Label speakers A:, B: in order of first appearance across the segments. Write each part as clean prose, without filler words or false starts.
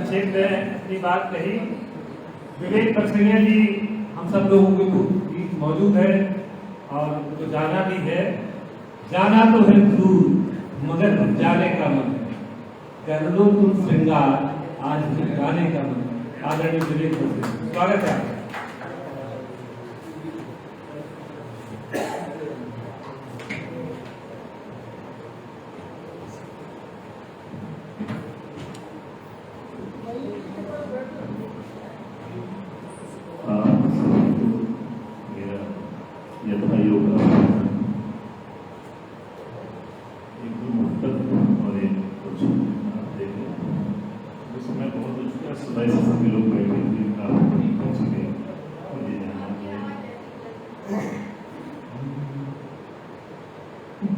A: संक्षेप में अपनी बात कही। विवेक बरसिया जी हम सब लोगों के बीच मौजूद है और तो जाना भी है। जाना तो है दूर मगर जाने का मन है, कर लो तुम श्रृंगार आज गाने का मन है। आदरणीय विवेक बरसिया, स्वागत है आपका।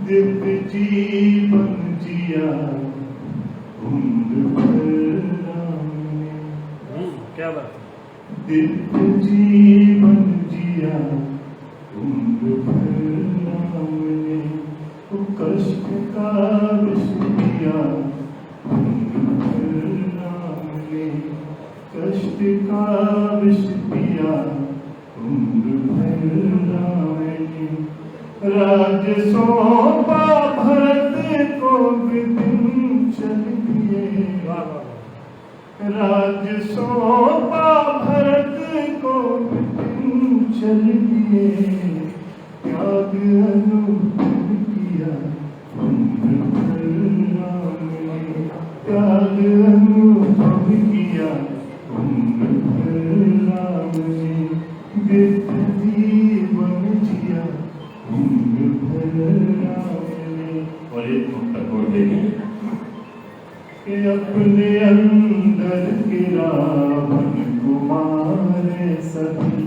B: दिव्य जीवन जिया उम्र भर राम ने,
A: क्या बात।
B: दिव्य जीवन जिया उम्र भर राम ने, तो कष्ट का विष पिया उम्र भर राम ने, कष्ट का विष पिया उम्र भर राम ने। राज सौंपा भरत को विपिन चल दिए, राज सौंपा भरत को विपिन चल दिए, त्याग अनुभव किया उम्र भर राम ने, त्याग अनुभव किया उम्र भर राम ने, दिव्य जीवन जिया उम्र भर राम ने। और एक मुक्तक और देखें कि अपने अंदर के रावण को मारे सभी,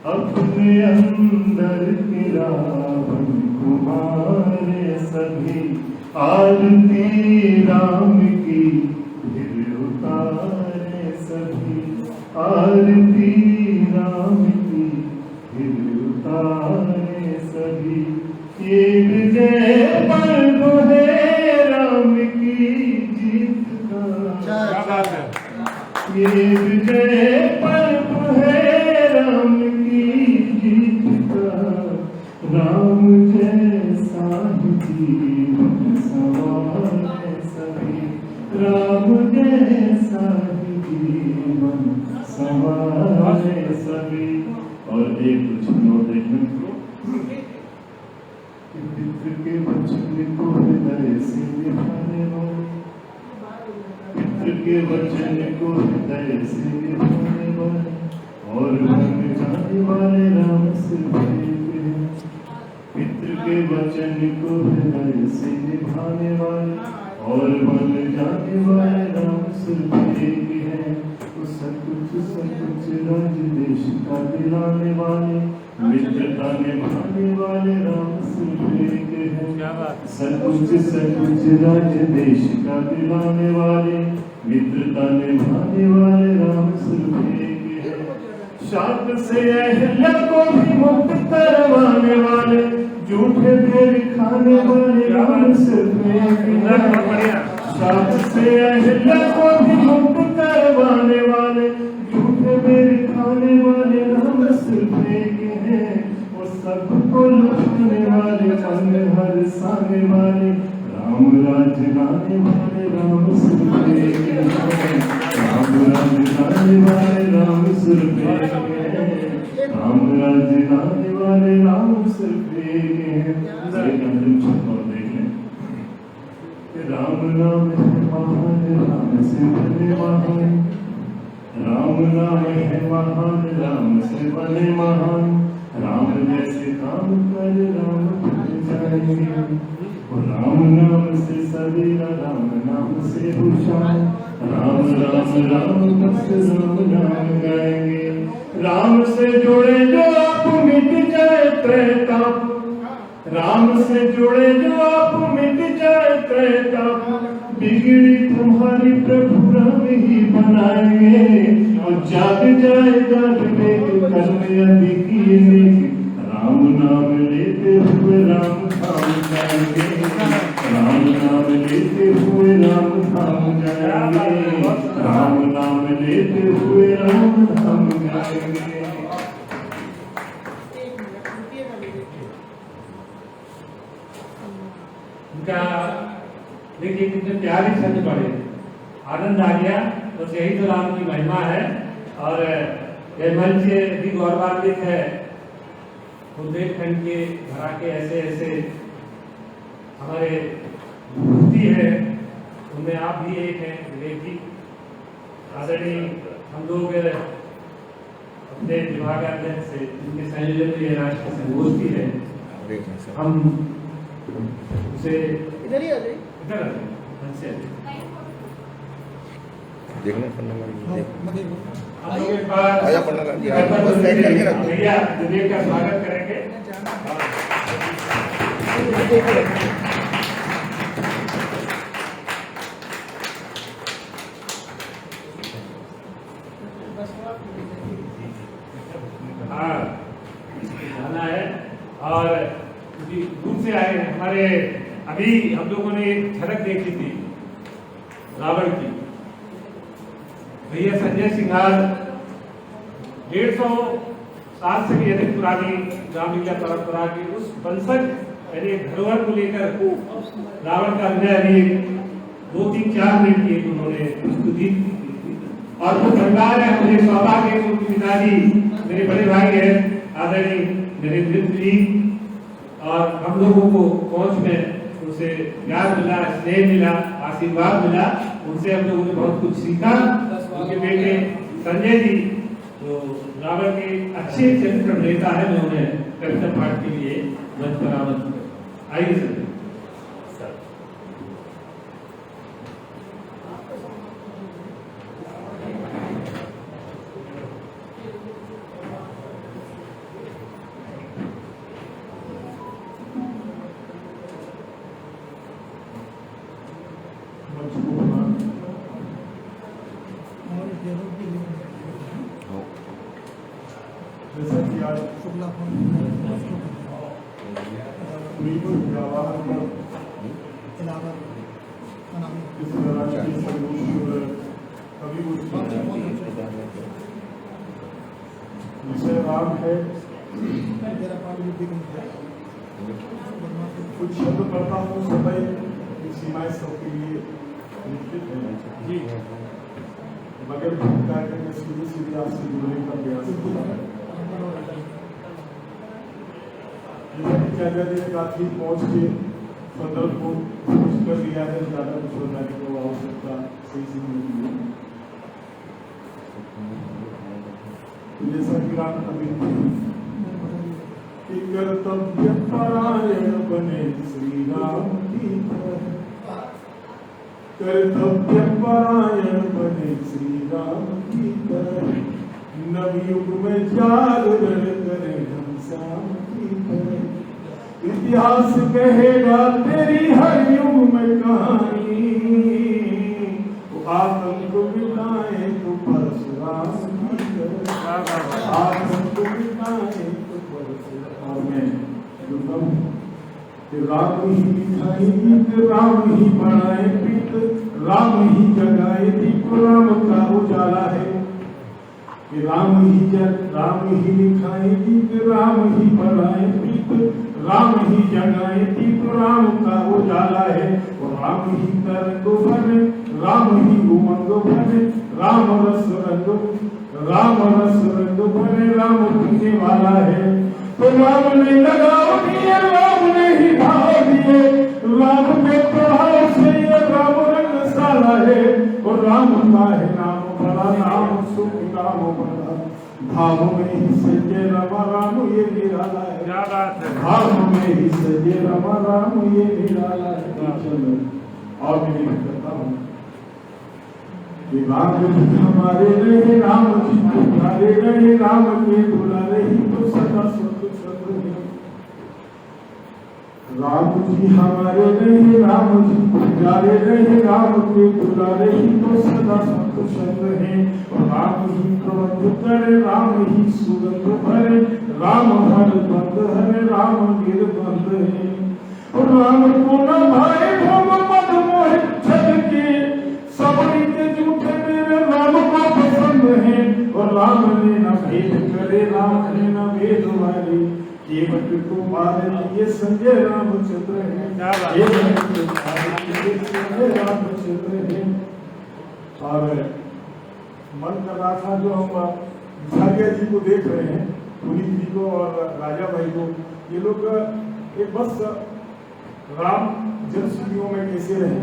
B: अपने अंदर के रावण को मारे सभी, आरती राम की फिर उतारे सभी, आरती राम की फिर उतारे सभी। ये विजय पर्व है राम की जीत का, ये विजय पर्व है राम की जीत का, राम जैसा ही जीवन सवारे सभी, राम जैसा ही जीवन सवारे सभी। और एक कुछ और देखने को, पितृ के वचन को हृदय से निभाने वाले, पितृ के वचन को हृदय से निभाने वाले, और मन जाने वाले राम सिर्फ एक है। पितृ के वचन को हृदय से निभाने वाले, और मन जाने वाले राम सिर्फ एक है। सकुच राज देश का दिलाने वाले, मित्रता निभाने वाले राम सिर्फ एक है। सकुच राज देश का दिलाने वाले, मित्रता निभाने वाले राम सिर्फ एक है। शाप से अहल्या को भी मुक्त करवाने वाले, झूठे बेर खाने वाले राम सिर्फ एक है। शाप से अहल्या को भी मुक्त करवाने वाले, झूठे बेर खाने वाले राम सिर्फ एक है। वो सबको लुटाने वाले, मन हरसाने वाले, राम राज गाने वाले राम सिर्फ एक है। राम राज गाने वाले राम सिर्फ एक है, राम राज गाने वाले राम सिर्फ एक है। राम नाम है महान, राम से बने महान, राम नाम है महान, राम से बने महान, राम जैसे काम कर राम बन जाएंगे। राम नाम से सवेरा, राम नाम से उषा, राम राम राम बस राम नाम गाएंगे। राम से जुड़े जो आप मिट जाए त्रैताप, राम से जुड़े जो आप मिट जाए त्रैताप, बिगड़ी तुम्हारी प्रभु राम ही बनाएंगे। और जाग जाएगा विवेक कर्म अधिक राम नाम लेते हुए राम काम करेंगे। राम नाम लेते हुए राम धाम जाएंगे, राम नाम लेते हुए राम धाम जाएंगे।
A: उनका देखिए कितने प्यारे शब्द पढ़े, आनंद आ गया। बस यही तो राम की महिमा है। और यह मंच भी गौरवान्वित है, बुंदेलखंड के धरा के ऐसे ऐसे हमारे मूर्ति है, उनमें आप भी एक हैं विवेक जी। आदरणीय हम लोग अपने विभागाध्यक्ष से जिनके संयोजन में ये राष्ट्रीय संगोष्ठी है, हम उसे इधर ही इधर
C: देखना पन्ना
A: भैया विवेक का स्वागत करेंगे। हाँ जाना है और दूर से आए हैं। हमारे अभी हम लोगों ने एक झलक देखी थी रावण की। भैया संजय सिंघार 150 साल से भी अधिक पुरानी रामलीला परंपरा की उस वंशज यानी धरोहर को लेकर रावण का अभिनय अभी 2-3-4 मिनट की उन्होंने प्रस्तुति की। और वो भंडार है, मुझे सौभाग्य है उनकी पिताजी मेरे बड़े भाई है आदरणीय नरेंद्र जी, और हम लोगों को पहुंच में उनसे प्यार मिला, स्नेह मिला, आशीर्वाद मिला। उनसे हम लोगों ने बहुत कुछ सीखा। उनके बेटे संजय जी जो रावण के अच्छे चरित्र अभिनेता है, मैं उन्हें कविता पाठ के लिए मंच पर आमंत्रित करता हूं। आइए संजय।
B: जैसा कि आज इस राष्ट्रीय संगोष्ठी कवि विषय राम है। कुछ शब्द पढ़ता हूँ, समय की सीमाएं सबके लिए निश्चित है जी, मगर भूमिका करके सीधे सीधे आपसे जुड़ने का प्रयास किया है। आजादी ने काफी पहुंच के संदर्भ को कुछ कर लिया है, ज्यादा कुछ बताने को आवश्यकता सही से नहीं है। जैसा कि राम कवि कि कर्तव्य परायण बने श्री राम की तरह, कर्तव्य परायण बने श्री राम की तरह, नवयुग में जागरण करे हम श्याम की तरह। इतिहास कहेगा तेरी हर युग में कहानी, वो आतंक मिटाए तो परशुराम की तरह, आतंक मिटाए तो परशुराम में राम ही मिठाई गीत, राम ही बढ़ाए पीत, राम ही जगाए दीप, राम का उजाला है। राम ही लिखाए गीत, राम ही बढ़ाए पीत, राम ही जगाए दीप, राम का उजाला है। और राम ही तरंग भरे, राम ही उमंग भरे, राम रस रंग भरे, राम पीने वाला है। तो राम ने लगाव दिए, राम ने ही भाव दिए, राम के प्रभाव से ये राम रंग साला है। और राम का है नाम बड़ा, नाम सुख नाम बड़ा, भाव में ही सजे रमा राम ये निराला है।
A: क्या बात है,
B: भाव में ही सजे रमा राम ये निराला है। चलो और मैं नहीं करता हूँ कि राम जी हमारे रहे, राम जी तुम्हारे रहे, राम के दुलारे ही तो सदा सुख सुख है। राम जी हमारे रहे, राम जी तुम्हारे रहे, राम के दुलारे ही तो सदा सुख सुख है। राम ही प्रबंध करे, राम ही सुगंध भरे, राम हर बंद हरे, राम निर्बंध है।
D: राम को न भाए भोग मद मोह छल के, सब रीते झूठे मेरे राम को पसंद है। और राम ने न भेद करे, राम ने न भेद मारे, केवट को मार लिए संजय रामचंद्र है। केवट को मार लिए संजय रामचंद्र है। और मन कर रहा था जो हम झारिया जी को देख रहे हैं, पुनीत जी को और राजा भाई को, ये लोग एक बस राम जनस्थितियों में कैसे रहे,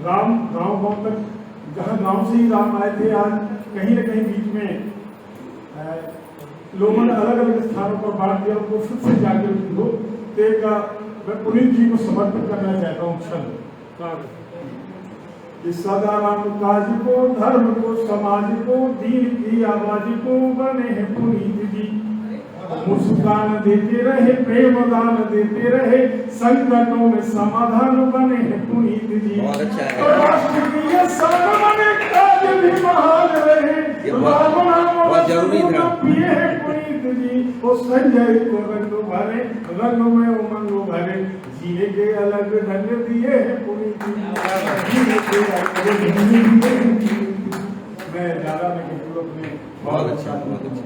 D: राम गांव तक, जहाँ गांव से ही राम आए थे, आज कहीं न कहीं बीच में लोगों ने अलग अलग स्थानों पर बांट दिया, उनको फिर से जाकर हो। तो एक मैं पुनीत जी को समर्पित करना चाहता हूँ क्षण कि सदा राम काज को, धर्म को, समाज को, दीन की आवाज को बने हैं पुनीत जी। मुस्कान देते रहे, प्रेम दान देते रहे, संकटों में समाधान बने हैं पुनीत जी। राष्ट्र की ये सामान्य काज भी महान रहे,
C: बहुत जरूरी था।
D: पिए हैं पुनीत जी। वो संजय को रंग भरे, रंग में उमंग भरे, जीने के अलग ढंग दिए हैं पुनीत जी। जीने के अलग ढंग दिए हैं। मैं ज्यादा नहीं कहूँ, अपने
C: बहुत अच्छा, बहुत अच्छा।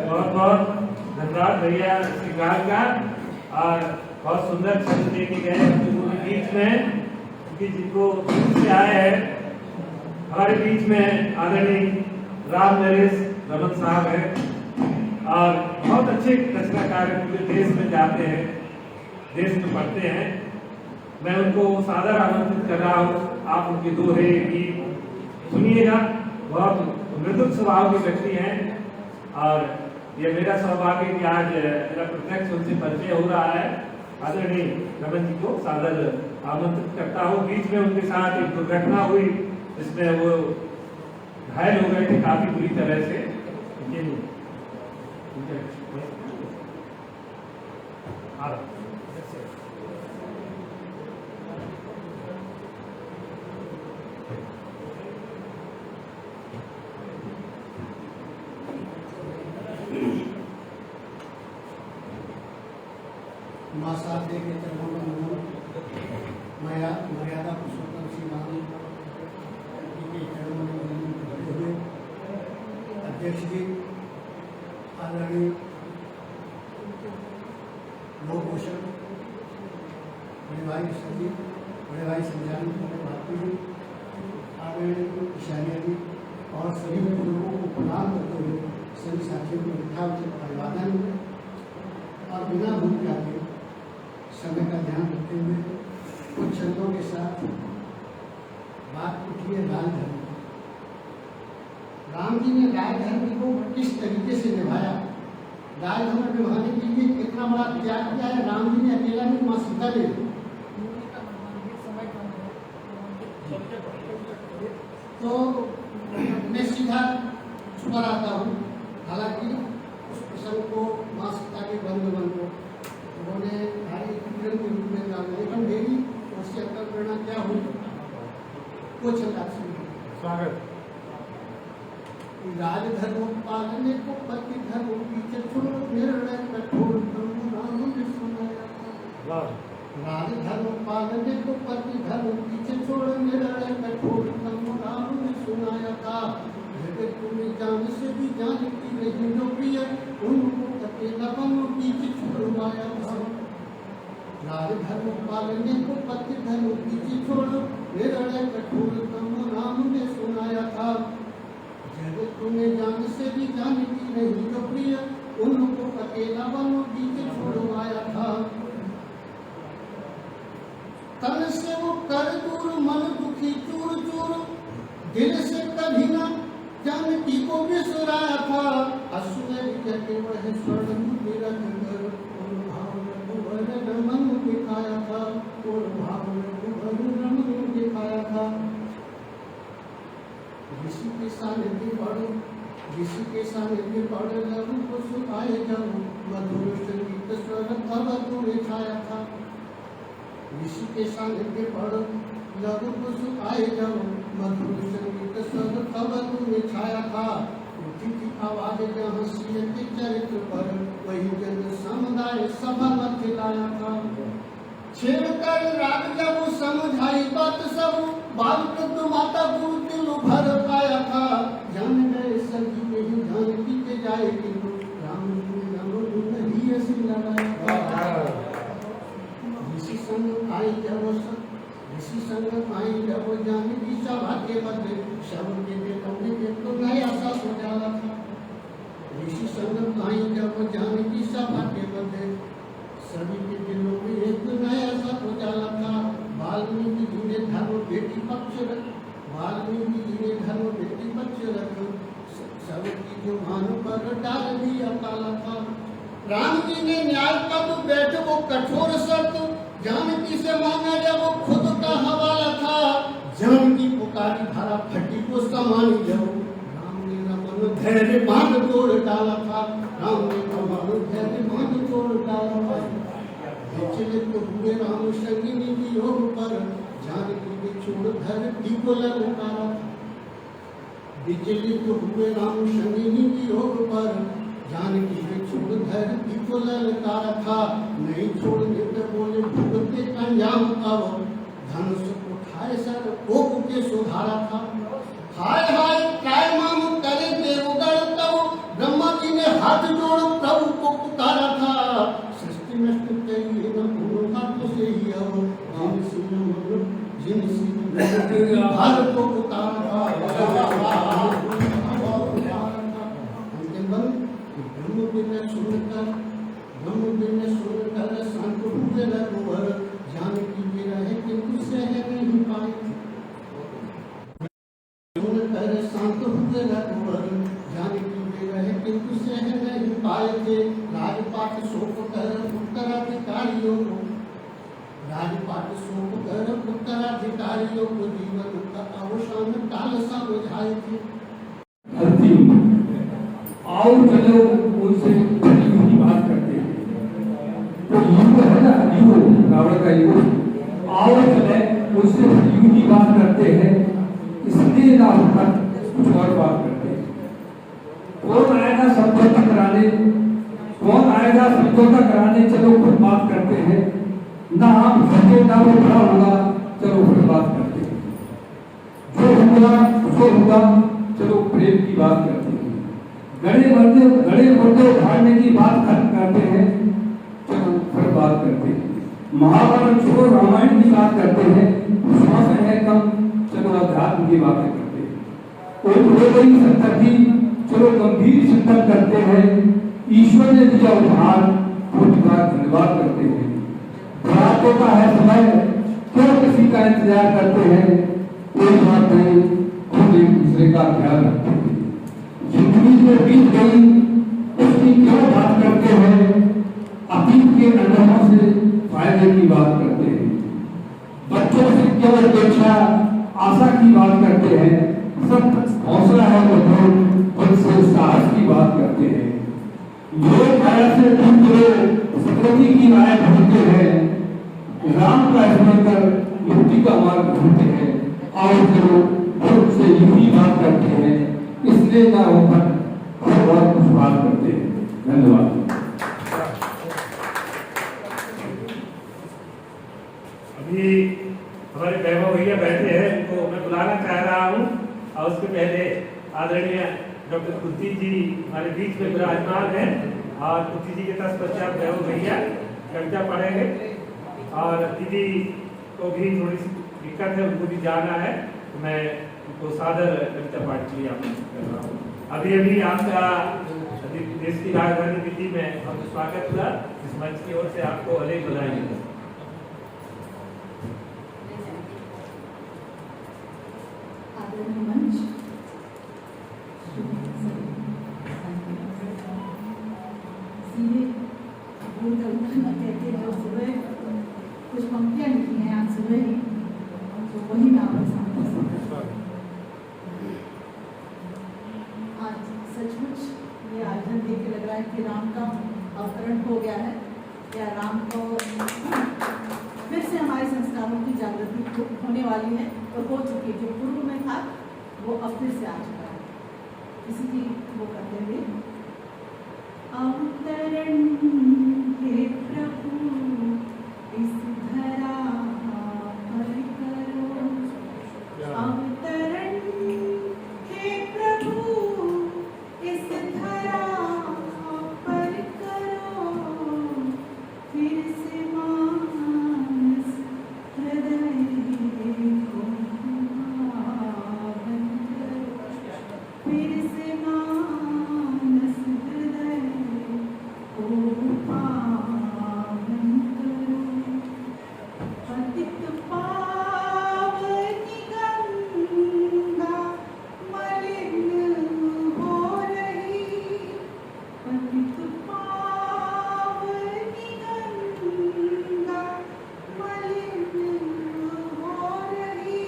A: बहुत बहुत धन्यवाद भैया श्रीकाल का। और बहुत सुंदर छंद देके गए हम लोगों के बीच में, क्योंकि जिनको से आए हैं हमारे बीच में आदरणीय राम नरेश रमन साहब हैं, और बहुत अच्छे रचनाकार हैं, पूरे देश में जाते हैं, देश में पढ़ते हैं। मैं उनको सादर आमंत्रित कर रहा हूँ, आप उनके दोहे गीत सुनिएगा। बहुत मृदुल स्वभाव के व्यक्ति हैं, और ये मेरा सौभाग्य कि आज मेरा प्रत्यक्ष उनसे परिचय हो रहा है। आदरणीय रमन जी को सादर आमंत्रित करता हूँ। बीच में उनके साथ एक दुर्घटना हुई, जिसमें वो घायल हो गए थे काफी बुरी तरह से, लेकिन
E: माँ साहब के चरणों में नमन। मर्यादा पुरुषोत्तम श्री राम जी के चरणों में नमन करते हुए अध्यक्ष जी, आदरणीय लोकभूषण बड़े भाई सचिव, बड़े भाई संचालन, बड़े भारती जी, आदरणीय ईशानिया जी और सभी लोगों को प्रणाम करते हुए सभी साथियों को मिठा अभिवादन। और बिना भूल जाते समय का ध्यान रखते हुए कुछ शब्दों के साथ बात उठी है राज धर्म। राम जी ने राज धर्म को किस तरीके से निभाया, राज धर्म निभाने के लिए कितना बड़ा त्याग किया है। राम जी ने अकेला नहीं, माँ सीता ने। तो मैं सीधा सुपर आता हूँ। हालांकि उस प्रसंग को माँ सीता के बंधुवन को उन्होंने भारी किरण के रूप में जाना, लेकिन मेरी उससे अंतर प्रेरणा क्या हुई वो चला स्वागत। राजधर्म पालने को पति धर्म पीछे छोड़ो, निर्णय कठोर राम ने सुनाया। राजधर्म पालने को पति धर्म पीछे छोड़ो, निर्णय कठोर राम ने सुनाया था। जगत तुम्हें जान से भी जानती रही जो प्रिय, उनको अकेला बनो पीछे छुड़वाया था। राजधर्म पालने को पति धर्म पीछे छोड़ो, निर्णय कठोर राम ने सुनाया था। जगत तुम्हें जान से भी जानती रही जो प्रिय, उनको अकेला बनो पीछे छुड़वाया था। तन से वो कर दूर, मन दुखी चूर चूर, दिल से कभी ना जानकी को बिसराया था। असुर के वह स्वर्ण मेरा नगर, और भाव रमन दिखाया था, और भाव रमन दिखाया था। ऋषि के सानिध्य पढ़ो, ऋषि के सानिध्य पढ़ लघु को सुखाए जाऊं, मधुर संगीत स्वर अवधुर छाया था। ऋषि के सानिध्य पढ़ो लघु को सुखाए जाऊं, मधुर संगीत स्वर अवधुर छाया था। उठती थी आवाज जहाँ सीए के चरित्र पर, वही जन समुदाय सभा मत लाया था। छेड़कर राग जब समझाई बात सब, बाल माता गुरु दिल भर पाया था। जान गए सभी नहीं जानती के जाए किंतु, राम नहीं ऐसी लगाया था। ऋषि संग आई जब जानकी सभा के बदले, सब के बेटों ने तो नया सा उजाला था। ऋषि संग आई जब जानकी सभा के बदले, सभी के दिलों में एक नया सा उजाला था। वाल्मीकि जी ने धर्म बेटी पक्ष रख, वाल्मीकि जी ने धर्म बेटी पक्ष रख, सबकी जुबान पर डाल दिया ताला था। राम जी ने न्याय पद बैठ वो कठोर शर्त, जानकी से मांगा जब वो खुद का हवाला था। जानकी पुकारी धारा फटी को समानी जब, राम ने रमन धैर्य बांध तोड़ डाला था। राम ने रमन धैर्य बांध तोड़ डाला था। विचलित हुए राम संगिनी वियोग पर, जानकी ने छोड़ धरती को ललकारा था। विचलित हुए राम संगिनी वियोग पर, जानकी ने छोड़ धरती को ललकारा था। नहीं छोड़ने पे बोले भुगते अंजाम अब, धनुष उठाए सर कोप के सुधारा था। हाय हाय काय माम करे देवगढ़ तब, ब्रह्मा जी ने हाथ जोड़ प्रभु को पुकारा था। सृष्टि नष्ट करिए न भूलो हाथ से ही अब, जिन भारत को पुकारा था। ब्रह्म बिन सुनकर संत हुए रघुवर, जानकी भी रहे किंतु सह नहीं पाए। सुनकर संत हुए रघुवर, जानकी भी रहे किंतु सह नहीं पाए थे। राजपाट सौंप कर उत्तराधिकारियों को, राजपाट सौंप कर उत्तराधिकारियों को, जीवन का अवसान काल सा बुझाए थे।
F: आओ चलो उनसे ही बात करते हैं। तो युग है ना, युग रावण का युग, आओ चले उनसे यूं ही बात करते हैं, इसलिए ना होकर कुछ और बात करते हैं। कौन आएगा समझौता कराने, कौन आएगा समझौता कराने, चलो खुद बात करते हैं। ना हम सके ना वो खड़ा होगा, चलो फिर बात करते हैं। जो होगा चलो प्रेम की बात करते हैं। गड़े मुर्दे उठाने की बात खत्म करते हैं, चलो फिर बात करते हैं। महाभारत छोड़ो रामायण की बात करते हैं, श्वास है कम, चलो अध्यात्म की बातें करते हैं। और हो गई सत्तर की, चलो गंभीर चिंतन करते हैं। ईश्वर ने दिया उपहार, कोटि बार धन्यवाद करते हैं। बरातों का है समय, क्यों किसी का इंतजार करते हैं। कोई बात नहीं, खुद एक दूसरे का ख्याल रखते हैं। जिंदगी जो बीत गई उसकी क्यों बात करते हैं। अतीत के अनुभवों से फायदे की बात करते हैं। बच्चों से क्यों अपेक्षा आशा की बात करते हैं। सब हौसला है तो खुद से साहस की बात करते हैं। योग माया से दूर प्रकृति की राय ढूंढते हैं। राम का स्मरण कर मुक्ति का मार्ग ढूंढते हैं। और जो खुद से यूं ही बात करते हैं, इसलिए ना होकर और कुछ बात करते हैं। धन्यवाद।
A: अभी हमारे वैभव भैया बैठे हैं, उनको मैं बुलाना चाह रहा हूँ। और उसके पहले आदरणीय डॉक्टर कुर्ती जी हमारे बीच में विराजमान है, और कुर्ती जी के तत्पश्चात वैभव भैया कविता पढ़ेंगे। और दीदी को भी थोड़ी सी दिक्कत है, उनको भी जाना है, तो मैं उनको सादर कविता पाठ के लिए आमंत्रित कर रहा हूँ। अभी आपका देश की राजधानी दिल्ली में हम स्वागत हुआ। इस मंच की ओर से आपको अनेक बधाई।
G: कुछ पंक्तियाँ लिखी हैं आज सुबह ही, तो वही मैं आपके सामने। आज सचमुच ये आयोजन देख के लग रहा है कि राम का अवतरण हो गया है, या राम को फिर से हमारे संस्कारों की जागृति होने वाली है और हो चुकी है। जो पूर्व में था वो अब फिर से आ चुका है। इसी की वो करते हुए अवतरण हे प्रभु इस धरा पर करो, अवतरण हे प्रभु इस धरा पर करो, फिर से मानस हृदय को पावन करो, फिर से मानस हृदय को पावन करो। पतित पावनी गंगा मलिन हो रही, पतित पावनी गंगा मलिन हो रही,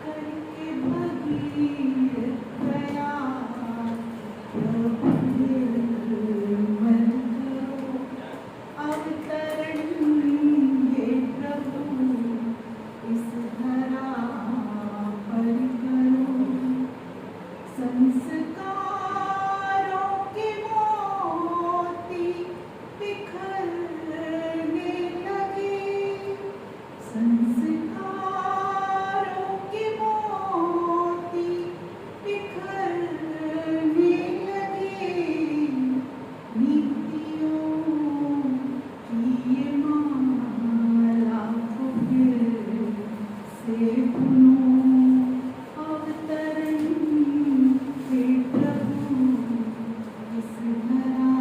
G: करके भगीरथ प्रयास प्रभु निर्मल करो, अवतरण हे प्रभु इस धरा पर करो। संस्कारों के मोती बिखरने लगे, संस्कारों के मोती बिखरने लगे, नीतियों की ये माला को फिर से बुनो, अवतरण हे प्रभु इस धरा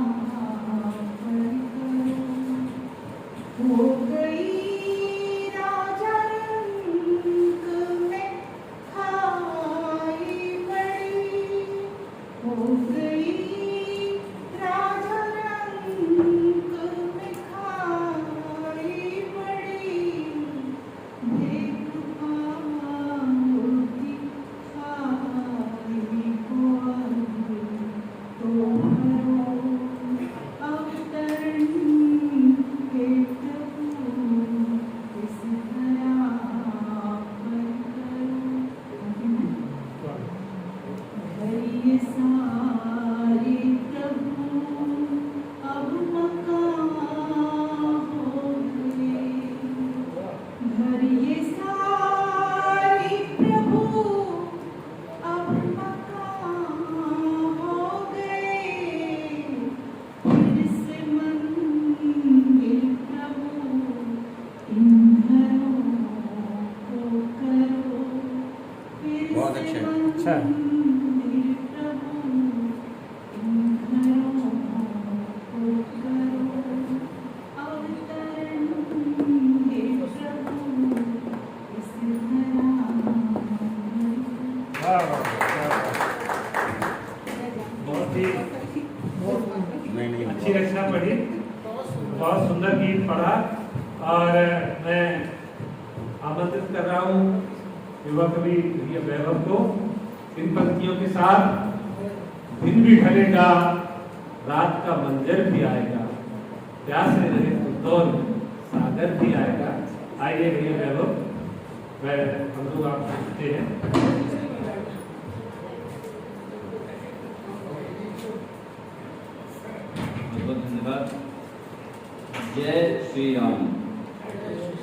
G: पर करो। हो गई राजा रंक में खाई बड़ी, हो गई राजा रंक में खाई बड़ी, भेद पाओगी खाई को अब तो भरो, अवतरण हे प्रभु इस धरा पर करो। धैर्य सारे प्रभु अब मकान हो गए, धैर्य सारे प्रभु अब मकान हो गए, फिर से मंदिर प्रभु इन घरों को करो, फिर
C: बहुत
G: से
C: अच्छा।
G: मंदिर प्रभु इन घरों को करो, अवतरण हे प्रभु इस धरा
A: वाह वाह बहुत ही
C: नहीं
A: अच्छी रचना पढ़ी, बहुत सुंदर गीत पढ़ा। और मैं आमंत्रित कर रहा हूँ युवा कवि भैया वैभव को इन पंक्तियों के साथ। दिन भी ढलेगा, रात का मंजर भी आएगा, प्यास में रहे तो दौर सागर भी आएगा। आइए भैया वैभव, मैं हम लोग आप सुनते हैं।
H: बहुत धन्यवाद। जय श्री राम।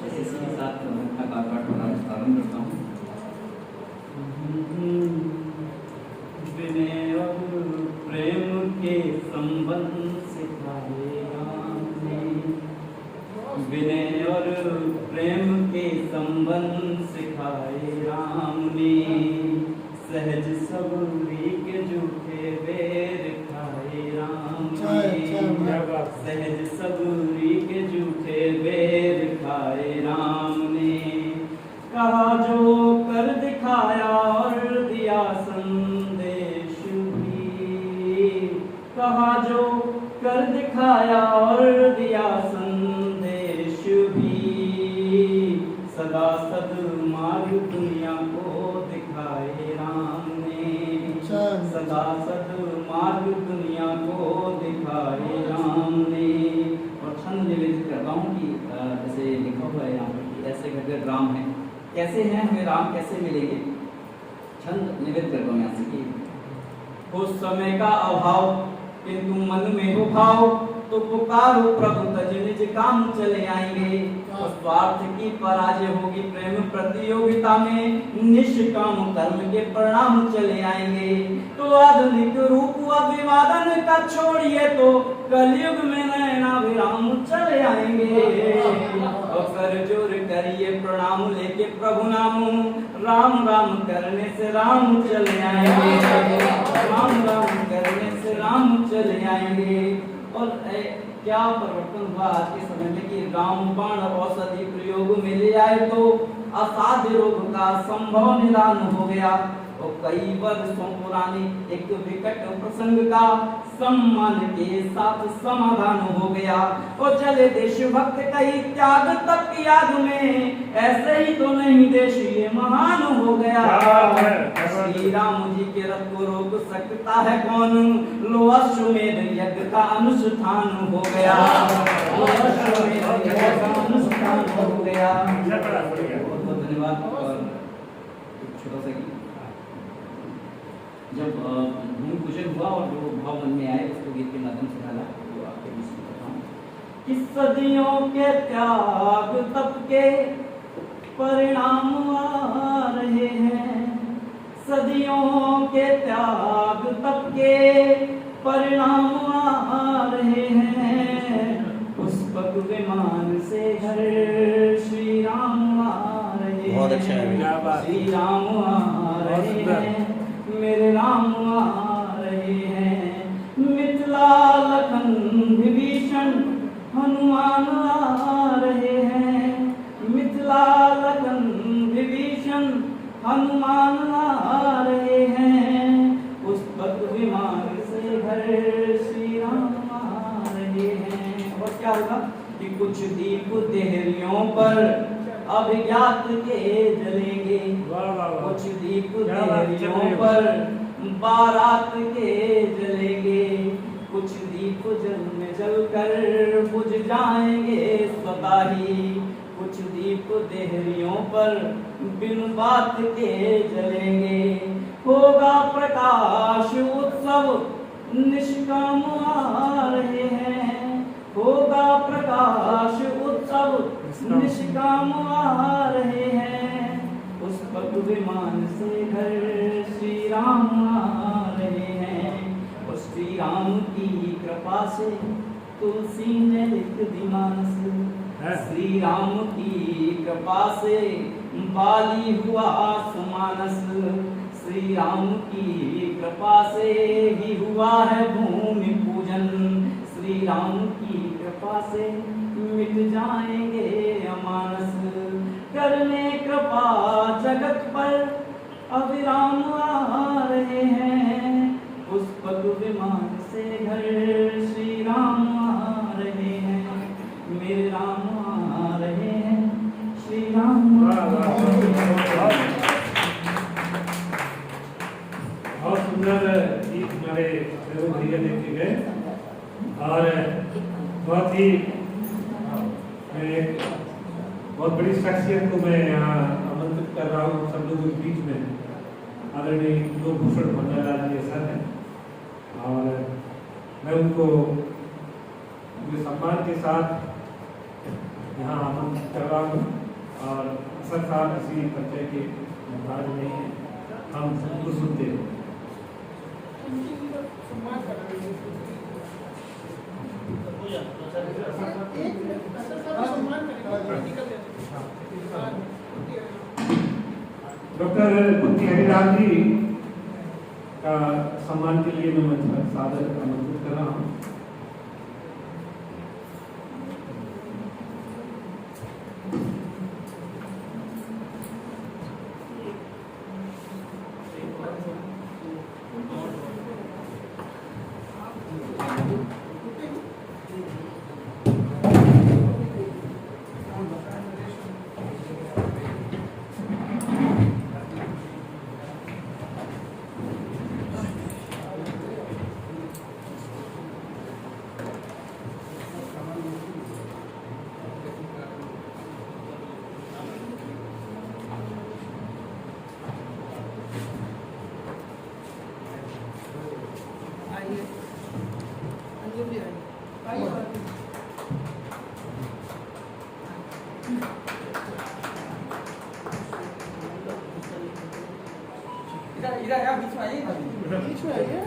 H: इसी के साथ अपना पाठ प्रारंभ करता हूँ। विनय और प्रेम के संबंध सिखाए राम ने, विनय और प्रेम के संबंध सिखाए राम ने, सहज सबूरी के झूठे बेर खाए राम ने, सहज सबूरी के झूठे बेर खाए राम ने, कहा जो कर दिखाया और दिया संदेश भी, कहा जो कर दिखाया और दिया संदेश भी, सदा सद्मार्ग दुनिया को दिखाए राम ने, सदा सद्मार्ग दुनिया को दिखाए राम ने। और छंद निवेदित करता हूँ कि जैसे लिखा हुआ है यहाँ पर कि ऐसे घर राम है, कैसे हैं हमें राम कैसे मिलेंगे। छंद निवेदित करता हूँ यहाँ से कि हो समय का अभाव, किंतु मन में हो भाव, तो पुकारो प्रभु तज निज काम चले आएंगे। और स्वार्थ की पराजय होगी प्रेम प्रतियोगिता में, निष्काम कर्म के परिणाम चले आएंगे। तो आधुनिक रूप अभिवादन का छोड़िए, तो कलयुग में नैना विराम चले आएंगे। और कर जोर करिए प्रणाम लेके प्रभु नाम, राम राम करने से राम चले आएंगे। राम राम करने से राम चले आएंगे। और क्या परिवर्तन हुआ आज के समय में कि रामबाण औषधि प्रयोग में ले आए तो असाध्य रोग का संभव निदान हो गया। और कई वर्षों पुरानी एक विकट प्रसंग का सम्मान के साथ समाधान हो गया। और चले देशभक्त कई त्याग तक की याद में, ऐसे ही तो नहीं देश ये महान हो गया। श्री राम जी के रथ को रोक सकता है कौन, लो अश्वमेध यज्ञ का अनुष्ठान हो गया। लो अश्वमेध यज्ञ का अनुष्ठान हो गया। बहुत बहुत धन्यवाद। और छोटा सा जब भूमि पूजन हुआ और जो भाव मन में आए उसको गीत के माध्यम से डाला, तो आपके बीच में बताऊं कि सदियों के त्याग तप के परिणाम आ रहे हैं। सदियों के त्याग तप के परिणाम आ रहे हैं। पुष्पक विमान से घर श्री राम आ रहे हैं। श्री राम आ रहे हैं, मेरे राम आ रहे हैं। मिथिला लखन विभीषण हनुमान आ रहे हैं। मिथिला लखन विभीषण हनुमान आ रहे हैं। पुष्पक विमान से घर श्री राम आ रहे हैं। और क्या होगा कि कुछ दीप देहरियों पर अभिज्ञात के जलेंगे। कुछ दीप देहरियों पर बारात के जलेंगे। कुछ दीप जल में जलकर बुझ जाएंगे स्वतः ही। कुछ दीप देहरियों पर बिन बात के जलेंगे। होगा प्रकाश उत्सव निष्काम आ रहे हैं। होगा प्रकाश उत्सव निष्काम आ रहे हैं। पुष्पक विमान से घर श्री राम आ रहे हैं। और श्री राम की कृपा से तुलसी ने लिख दी मानस। श्री राम की कृपा से बाली हुआ सुमानस। श्री राम की कृपा से ही हुआ है भूमि पूजन। श्री राम की कृपा से मिट जाएंगे अमानस। करने कृपा जगत पर अविराम आ रहे हैं। पुष्पक विमान से घर श्री राम आ रहे हैं। मेरे राम आ रहे हैं। श्री राम
A: बहुत सुंदर गीत हमारे भैया देखे गए। और बहुत ही बहुत बड़ी शख्सियत को मैं यहाँ आमंत्रित कर रहा हूँ सब लोगों के बीच में। आदरणीय लोकभूषण भंडारी जी सर हैं और मैं उनको पूरे सम्मान के साथ यहाँ आमंत्रित कर रहा हूँ। और अक्सर साहब किसी परिचय के मोहताज नहीं है, हम सबको सुनते हैं। डॉक्टर कुंती हरिदास जी का सम्मान के लिए मैं मंच पर सादर आमंत्रित कर रहा हूँ।
G: आइए, अंजुम जी आइए।
H: इधर यार बीच में आइए ना।
G: बीच में आइए।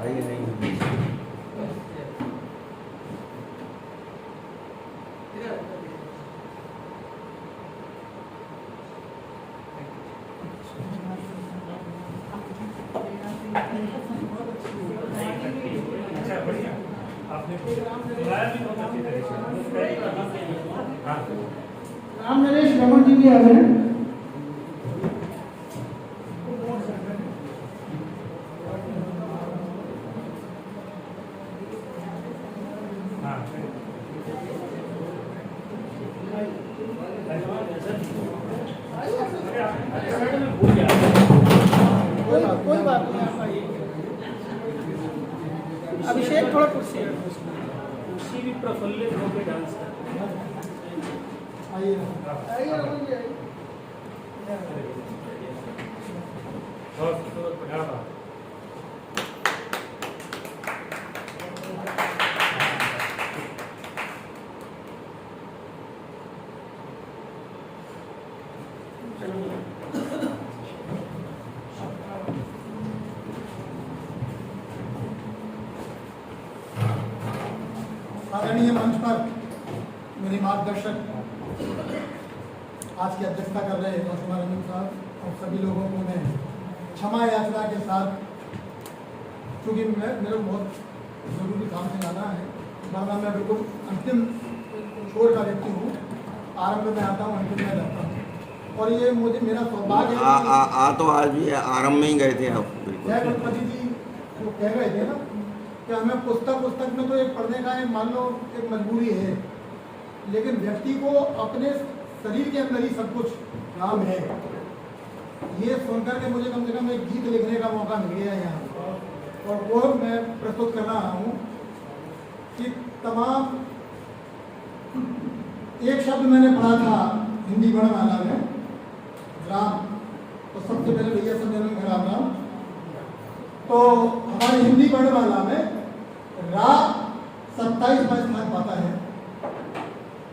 C: आइए नहीं
A: अच्छा बढ़िया, आपने बुलाया भी बहुत अच्छी तरीके से। हाँ
E: राम नरेश रमन जी भी आ गए हैं।
A: हाँ
E: कोई बात नहीं, आप आइए। अभिषेक थोड़ा कुर्सी है।
A: कुर्सी भी प्रफुल्लित होकर डांस करते हैं।
E: आइए आइए रमन जी आइए।
A: बहुत बढ़िया बात।
E: आदरणीय मंच पर मेरे मार्गदर्शक आज की अध्यक्षता कर रहे कौशल रंजन साहब और सभी लोगों को मैं क्षमा याचना के साथ, क्योंकि मेरे को बहुत ज़रूरी काम से जाना है, वरना मैं बिल्कुल अंतिम छोर का व्यक्ति हूँ। आरंभ में आता हूँ, अंतिम में जाता हूँ, और ये मुझे मेरा सौभाग्य है।
C: तो आज भी आरंभ में ही गए थे आप।
E: जय गणपति जी वो कह रहे थे ना कि हमें पुस्तक में तो एक पढ़ने का एक मान लो एक मजबूरी है, लेकिन व्यक्ति को अपने शरीर के अंदर ही सब कुछ काम है। ये सुनकर के मुझे कम से कम एक गीत लिखने का मौका मिल गया यहाँ, और वो मैं प्रस्तुत कर रहा हूँ कि तमाम एक शब्द मैंने पढ़ा था हिंदी वर्णमाला में, राम। तो सबसे पहले भैया सब जनों में राम राम। तो हमारी हिंदी वर्णमाला में रा 27वां स्थान पाता है,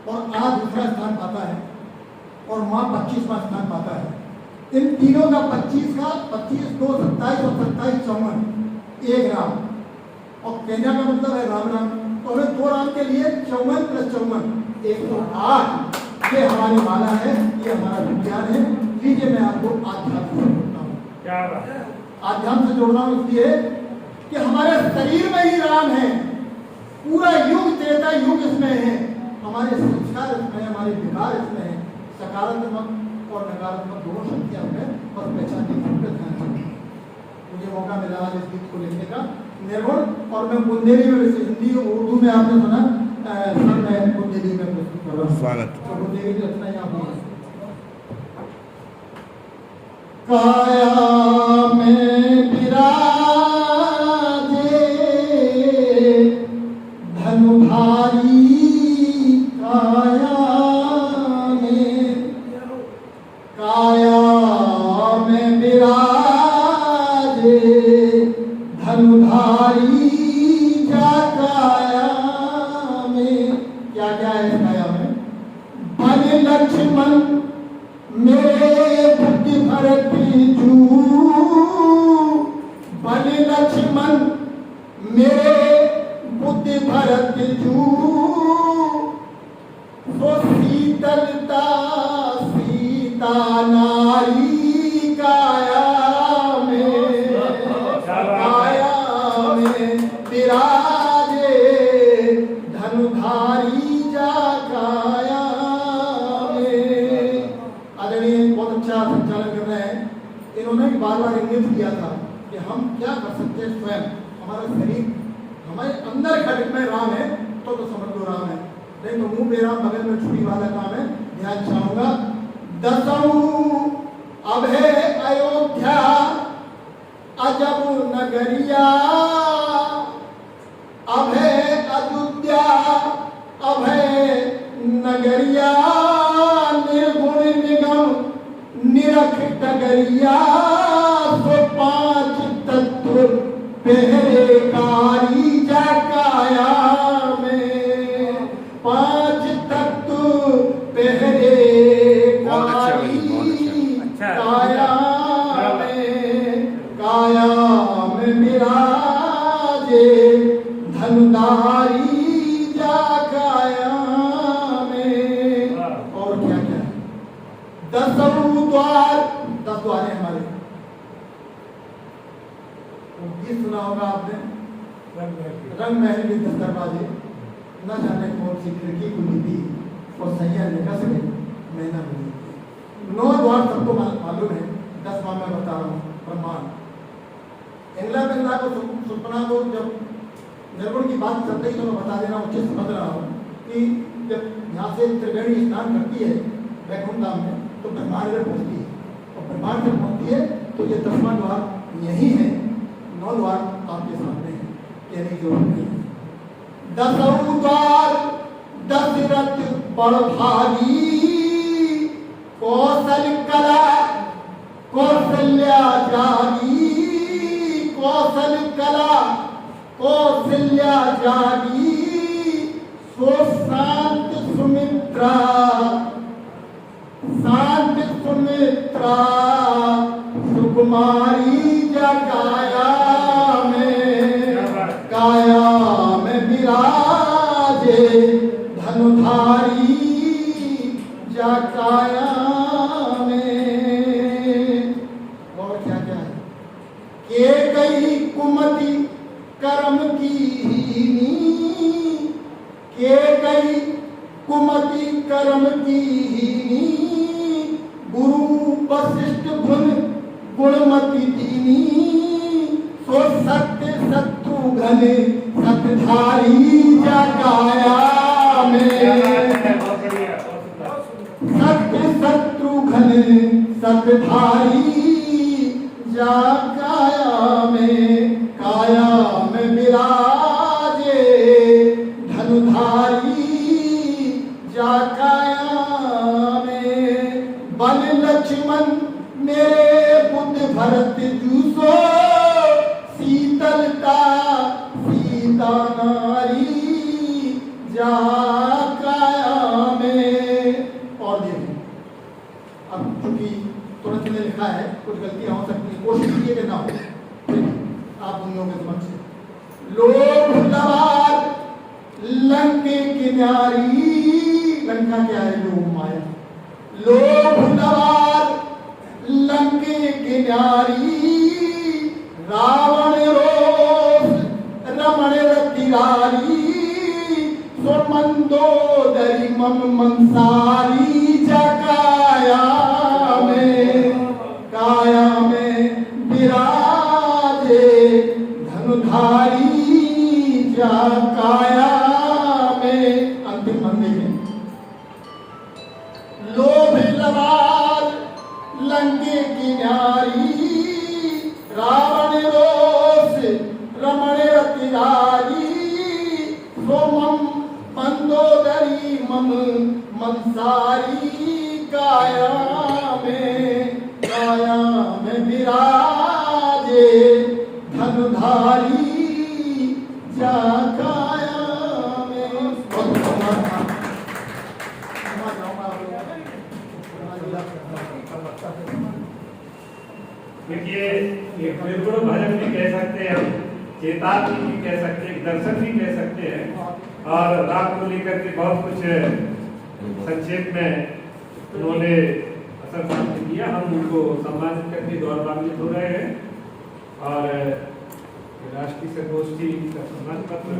E: और आ दूसरा स्थान पाता है, और माँ 25वां स्थान पाता है। इन तीनों का 25 का 25, 2, 27 और 27, 54 एक राम, और कहने का मतलब है राम राम। तो हमें दो राम के लिए 54 + 54 108 ये हमारी माला है, ये हमारा विज्ञान है। लीजिए मैं आपको आध्यात्म से जोड़ता हूँ।
A: क्या बात है?
E: आध्यात्म से जोड़ना इसलिए कि हमारे शरीर में ही राम है, पूरा युग त्रेता युग इसमें है, हमारे संस्कार इसमें है, हमारे विकार इसमें है, सकारात्मक और नकारात्मक दोनों शक्तियां हमें बस पहचानने की। मुझे मौका मिला आज इस गीत को लिखने का निर्गुण, और मैं बुंदेली में, वैसे हिंदी और उर्दू में आपने सुना, सर मैं बुंदेली में प्रस्तुत कर रहा हूँ।
C: स्वागत।
E: तो बुंदेली की रचना यहाँ पर काया में विराजे धनुधारी, काया में विराजे धनुधारी, जा काया में क्या क्या है इस काया में? बन लक्ष्मण मेरे बुद्धि भरती जू, बन लक्ष्मण मेरे बुद्धि भरती जू, तो शीतलता सीता नारी, काया में विराजे धनुधारी, जा काया में। आदरणीय बहुत अच्छा संचालन कर रहे हैं। इन्होंने बार बार इंगित किया था कि हम क्या कर सकते हैं स्वयं, हमारा शरीर हमारे अंदर खटक में राम है तो समझ लो राम है, नहीं तो मुंह पे राम बगल में छुरी वाला काम है। ध्यान चाहूंगा। दसऊं अब है अयोध्या अजब नगरिया, अब है अयोध्या अब है नगरिया, निर्गुण निगम निरख डगरिया, तो 5 तत्व पहरेकारी जकाया में 5 तत्व पहरेकारी काया में विराजे धनुधारी जकाया में। और क्या क्या है? 10 द्वार, 10 द्वार है हमारे। गीत सुना होगा आपने, रंग महल के 10 दरवाजे, न जाने कौन सी खिड़की खुली थी और सैया ने कस में मैना मिली। 9 द्वार सबको मालूम है, 10वां मैं बता रहा हूँ ब्रह्मांड। इंगला बिंगला को सुपना को जब निर्गुण की बात चल रही तो मैं बता देना उचित समझ रहा हूँ कि जब यहाँ से त्रिवेणी स्नान करती है वैकुंठ धाम में तो ब्रह्मांड में पहुँचती है, और ब्रह्मांड में पहुँचती है तो ये 10वां द्वार यही है। 9 द्वार आपके सामने है, कहने की जरूरत नहीं है। 10 द्वार दशरथ बड़ भागी, कौशल कला कौशल्या जागी, कौशल कला कौशल्या जागी, सो शांत सुमित्रा, शांत सुमित्रा सुकुमारी जगाया में, काया में विराजे धनुधारी जकाया में। और क्या क्या है? के गई कुमति कर्म की हीनी, के गई कुमति कर्म की हीनी, गुरु वशिष्ठ गुणमति दीनी, सो सत्य शत्रुघ्न सतधारी जगाया में, सत्य शत्रुघ्न सतधारी जगाया में, काया में विराजे धनुधारी जगाया में। बन लक्ष्मण मेरे बुद्ध भरत जूसो, शीतलता सीता नारी जगाया में। और देखिए अब चूंकि तुरंत में लिखा है कुछ गलतियां हो सकती है, कोशिश कीजिए कि ना हो आप दुनिया के समक्ष। लोभ लवार लंके किनारी, लंका क्या है? लोभ माया। लोभ लवार लंके किनारी, रावण रोष रमण रतिरारी, सो मंदोदरी मम मंसारी जकाया में, काया में विराजे धनुधारी जकाया में। अंतिम मंदिर में लोभ लवार लंके किनारी, रावण रोष रमण रतिरारी, सोमम मंदोदरी मम मंसारी, काया में विराजे धनुधारी जकाया में।
A: देखिए एक निर्गुण भजन भी कह सकते हैं हम, चेतावनी भी कह सकते हैं, दर्शन भी कह सकते हैं, और राग को लेकर के बहुत कुछ संक्षेप में उन्होंने असर प्राप्त किया। हम उनको सम्मानित करके गौरवान्वित हो रहे हैं और राष्ट्रीय संगोष्ठी का सम्मान पत्र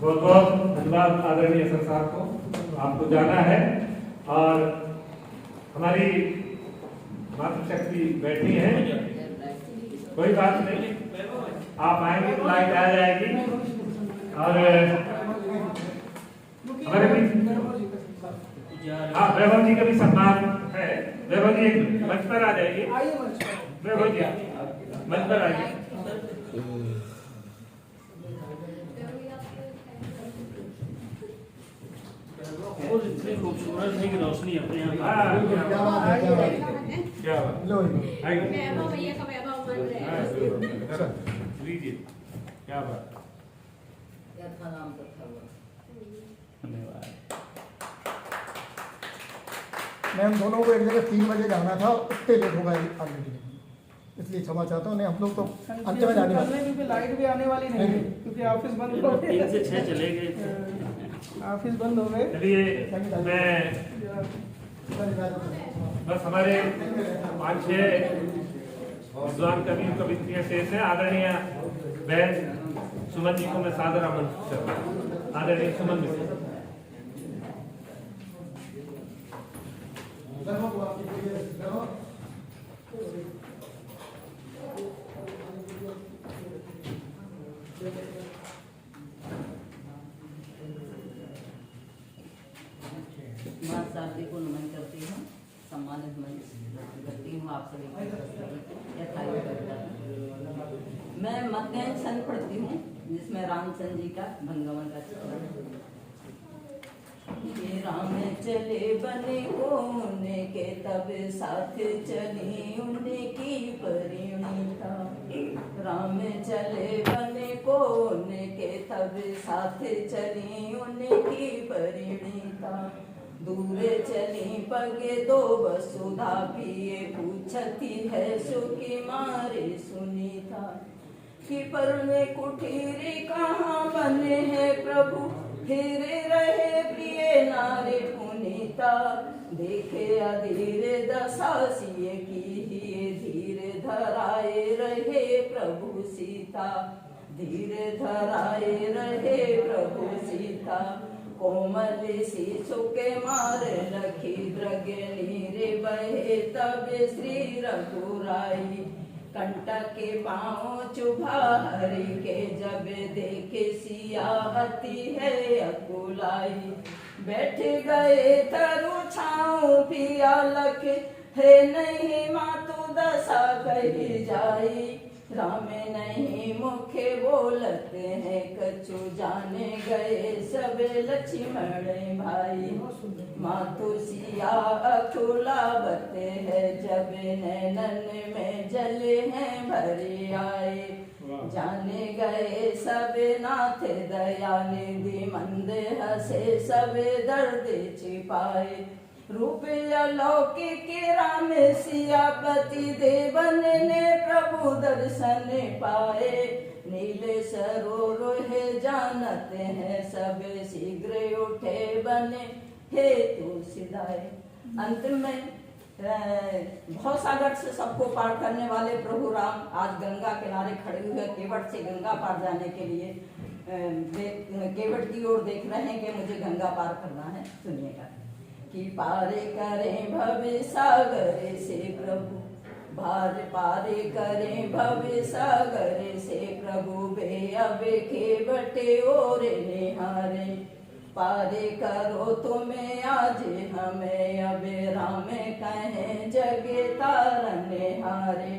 A: बहुत बहुत धन्यवाद आदरणीय सर साहब को। आपको जाना है और हमारी मातृशक्ति बैठी है, कोई बात नहीं, आप आएंगे तो लाइट आ जाएगी। और हमारे हाँ, वैभव जी का भी सम्मान है। वैभव जी एक मंच पर आ जाइए। वैभव जी मंच पर आइए।
I: और इतनी खूबसूरत है कि रोशनी अपने यहाँ
A: हाँ, क्या बात है।
J: वैभव भैया का वैभव बन रहे हैं।
A: लीजिए, क्या बात।
I: धन्यवाद।
E: मैम दोनों को एक जगह 3 बजे जाना था, उतने लेट हो गए ऑलरेडी, इसलिए क्षमा चाहता हूँ। नहीं हम लोग तो अंत में जाने वाले,
K: क्योंकि लाइट भी आने वाली नहीं है, क्योंकि ऑफिस बंद हो गए।
I: 3 से 6 चले गए,
K: ऑफिस बंद हो गए।
A: चलिए, मैं बस हमारे 5-6 विद्वान कवियों कवित्रियां शेष है। आदरणीय बहन सुमन जी को मैं सादर आमंत्रित करता हूँ। आदरणीय सुमन मिश्र।
L: माँ शादी को नमन करती हूँ, सम्मानित करती हूँ आप सभी को। मैं मध्याह्न छंद पढ़ती हूँ, जिसमें रामचंद्र जी का भंगवन का चित्रण। ये राम चले बने कोन के तब साथ चली उनकी परिणीता। राम चले बने कोन के तब साथ चली उनकी परिणीता। दूर चली पगे दो वसुधा पिए पूछती है सुखी मारे सुनीता। कि पर में कुटीरी कहाँ बने हैं प्रभु, फिर रहे प्रिय नारी पुनीता। देखे अधीर दशा सिए की धीरे धराए रहे प्रभु सीता। धीरे धराए रहे प्रभु सीता। कोमल शिशु के मारे लखी द्रगनी रे बहे तब श्री रघुराई। कंटक के पाँव चुभा हरि के जब देखे सियाहती है अकुलाई। बैठ गए तरु छाँव पिया लख है नहीं मातु दशा कही जाई। राम नहीं मुखे बोलते हैं कछु जाने गए सब लक्ष्मण भाई। मातु सिया अकुलावते है जब नैनन में जले हैं भरे आए। जाने गए सब नाथ दयानिधि मंद हसे सब दर्द छिपाए। रूप अलौकिक राम सियापति देवन ने प्रभु दर्शन पाए। नीले सरोवर है जानते हैं सब शीघ्र उठे बने हे तुलसीदाय। अंत में भवसागर से सबको पार करने वाले प्रभु राम आज गंगा किनारे खड़े हुए केवट से गंगा पार जाने के लिए केवट की ओर देख रहे हैं कि मुझे गंगा पार करना है। सुनिएगा कि पारे करें भव सागर से प्रभु, पारे करें भव सागर से प्रभु। बे अब केवटे और निहारे पारे करो तुम्हें आज हमें। अब राम कहें जगे तारने हारे।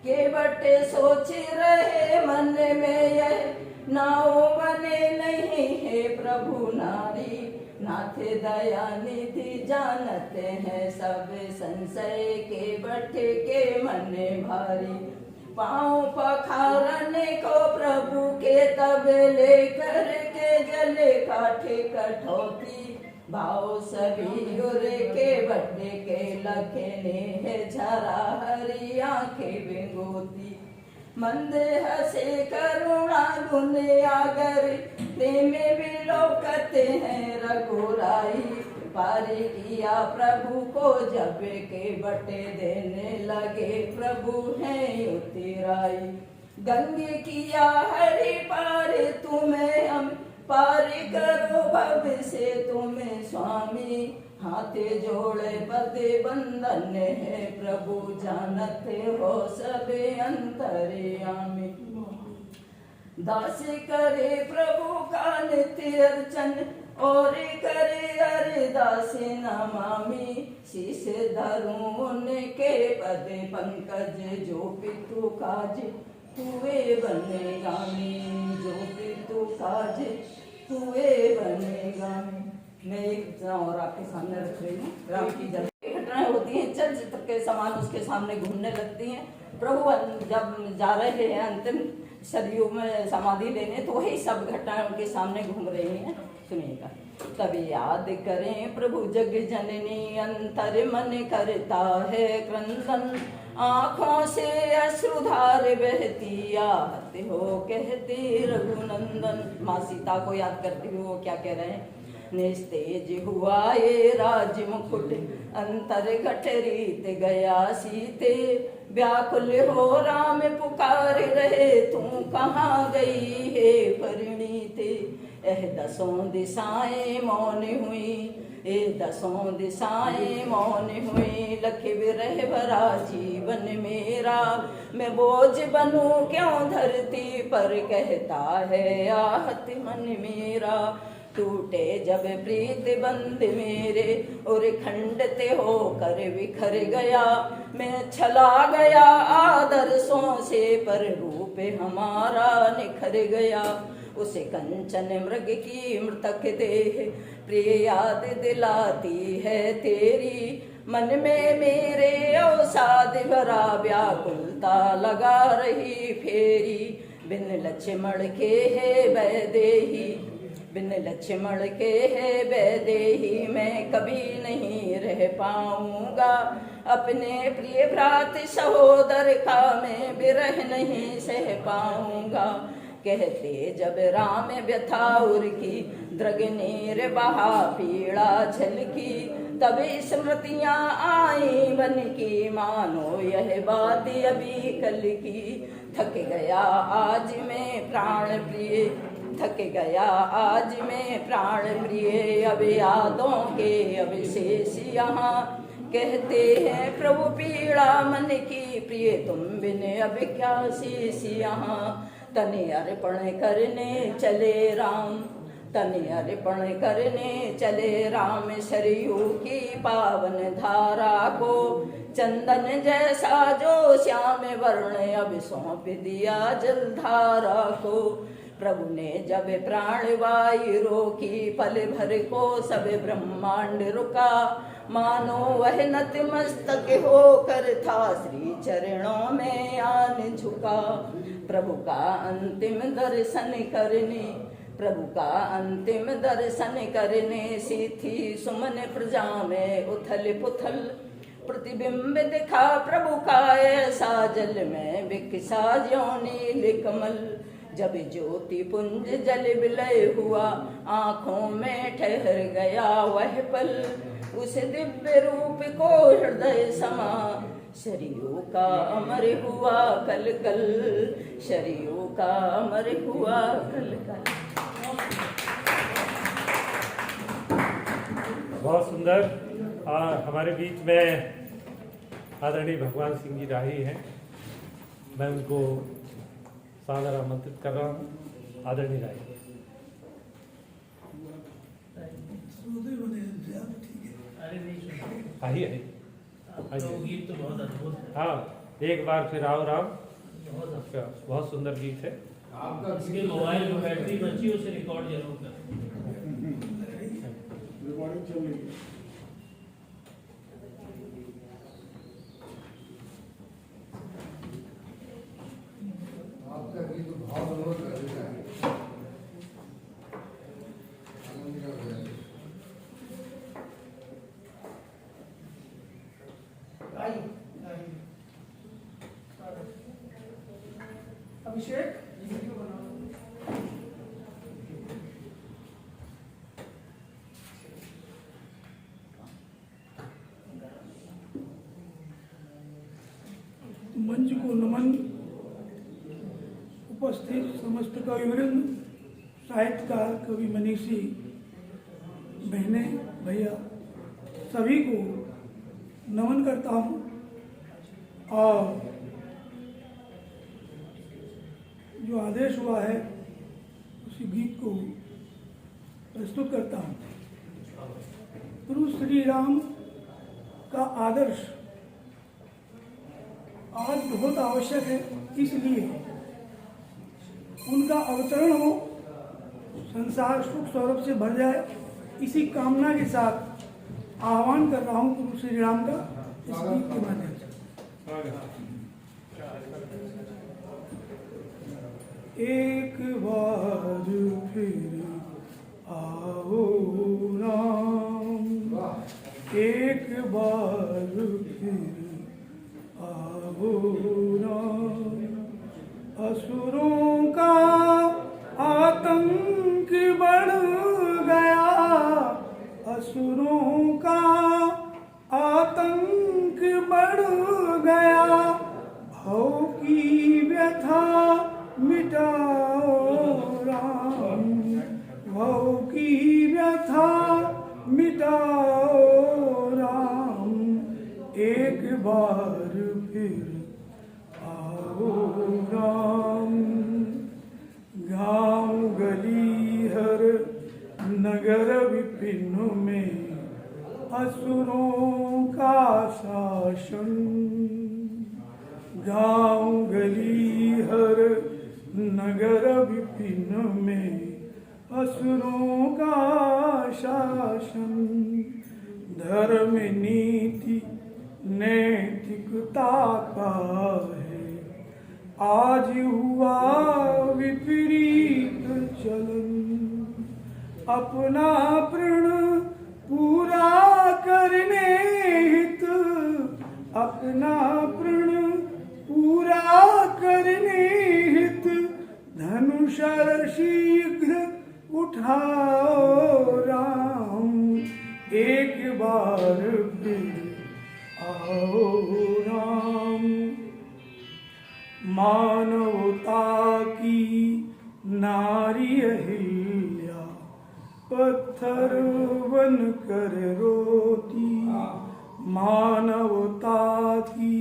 L: केवटे सोच रहे मन में यह नाव बने नहीं है प्रभु नारी। नाथ दया निधि जानते हैं सब संशय के बट के मन भारी। पाँव पखारने को प्रभु के तब लेकर के जले काठे कठौती। भाव सभी गुरे के बटे के लखने है झरा हरी आंखें बिंगोती। मंद हसे करुणा गुण आगर प्रेम विलोकते हैं रघुराई। पारी किया प्रभु को जब के बटे देने लगे प्रभु हैं उतराई। गंगे किया हरि पार तुम्हें हम पार करो भव से तुम्हें स्वामी। हाथ जोड़े पति बंधन है प्रभु जानते हो सबे अंतर्यामी। दास करे प्रभु का नित्य अर्चन और करे अरदास नमामि शीश धरूं उनके पद पंकज जो पितु काज हुए बनेगा में जो पितु काज हुए बनेगा में। मैं एक और आपके सामने रख रही हूँ। राम की जब घटनाएं होती हैं चलचित्र के समान उसके सामने घूमने लगती हैं। प्रभु जब जा रहे हैं अंतिम सदियों में समाधि लेने तो वही सब घटनाएं उनके सामने घूम रही हैं। सुनिएगा। तब याद करें प्रभु जग जननी अंतर मन करता है क्रंदन आँखों से अश्रुधार बहती आते हो कहते रघुनंदन। माँ सीता को याद करते हुए वो क्या कह रहे हैं? निस्तेज हुआ ये राज मुकुट अंतर घट रीत गया सीते व्याकुल हो राम पुकार रहे तू कहाँ गई है परिणीते। एह दसों दिशाएं मौन हुई ए दसों दिशाएं मौन हुई लख विरह भरा जीवन मेरा मैं बोझ बनूं क्यों धरती पर कहता है आहत मन मेरा। टूटे जब प्रीत बंद मेरे और खंडते होकर बिखर गया मैं छला गया आदर्शों से पर रूप हमारा निखर गया। उसे कंचन मृग की मृतक देह प्रिय याद दिलाती है तेरी मन में मेरे अवसाद भरा व्याकुलता लगा रही फेरी। बिन लक्ष्मण के है वैदेही बिन लक्ष्मण के है वैदेही मैं कभी नहीं रह पाऊंगा अपने प्रिय भ्रात सहोदर का मैं विरह नहीं सह पाऊंगा। कहते जब राम व्यथा उर्की द्रगनीर बहा पीड़ा झलकी तब स्मृतियाँ आई बन की मानो यह बात अभी कल की। थक गया आज मैं प्राण प्रिय थक गया आज मैं प्राण प्रिय अब यादों के अविशेष यहाँ कहते हैं प्रभु पीड़ा मन की प्रिय तुम बिन अब क्या शेष यहाँ। तनि अर्पण करने चले राम तनि अर्पण करने चले राम सरयू की पावन धारा को चंदन जैसा जो श्याम वर्ण अब सौंप दिया जलधारा को। प्रभु ने जब प्राण वायु रोकी पल भर को सब ब्रह्मांड रुका मानो वह नतमस्तक होकर था श्री चरणों में आन झुका। प्रभु का अंतिम दर्शन करने प्रभु का अंतिम दर्शन करने सी थी सुमन प्रजा में उथल पुथल प्रतिबिंब दिखा प्रभु का ऐसा जल में विकसा ज्यों नील कमल। जब ज्योति पुंज जल विलय हुआ आँखों में ठहर गया वह पल उस दिव्य रूप को हृदय समा शरीरों का अमर हुआ कल कल शरीरों का अमर हुआ कल कल।
A: बहुत सुंदर। और हमारे बीच में आदरणीय भगवान सिंह जी राही हैं। मैं उनको सादर आमंत्रित कर रहा हूँ। आदरणीय राही आइए
I: गीत तो बहुत अद्भुत है।
A: हाँ एक बार फिर आओ राम बहुत सुंदर गीत है।
I: इसके मोबाइल में बैटरी बची उसे रिकॉर्ड जरूर कर।
D: रिकॉर्डिंग चल रही है।
E: आपका गीत भाव बहुत अधिक है।
K: अभिषेक मंच को नमन। उपस्थित समस्त कविवृंद साहित्यकार कवि मनीषी बहनें भैया सभी को नमन करता हूँ। और जो आदेश हुआ है उसी गीत को प्रस्तुत करता हूँ। प्रभु श्री राम का आदर्श आज बहुत आवश्यक है, इसलिए उनका अवतरण हो, संसार सुख सौरभ से भर जाए, इसी कामना के साथ आह्वान कर रहा हूँ प्रभु श्री राम का इस गीत के माध्यम से। एक बार फिर आओ राम, एक बार फिर आओ राम, असुरों का आतंक बढ़ गया, असुरों का आतंक बढ़ गया, भव की व्यथा मिटाओ राम, भव की व्यथा मिटाओ राम, एक बार फिर आओ राम। गाँव गली हर नगर विपिन में असुरों का शासन, गाँव गली हर नगर विपिन में असुरों का शासन, धर्म नीति नैतिकता का है आज हुआ विपरीत चलन, अपना प्रण पूरा करने हित, अपना प्रण पूरा करने हित, धनुष शीघ्र उठाओ राम, एक बार फिर आओ राम। मानवता की नारी अहिल्या पत्थर बन कर रोती, मानवता की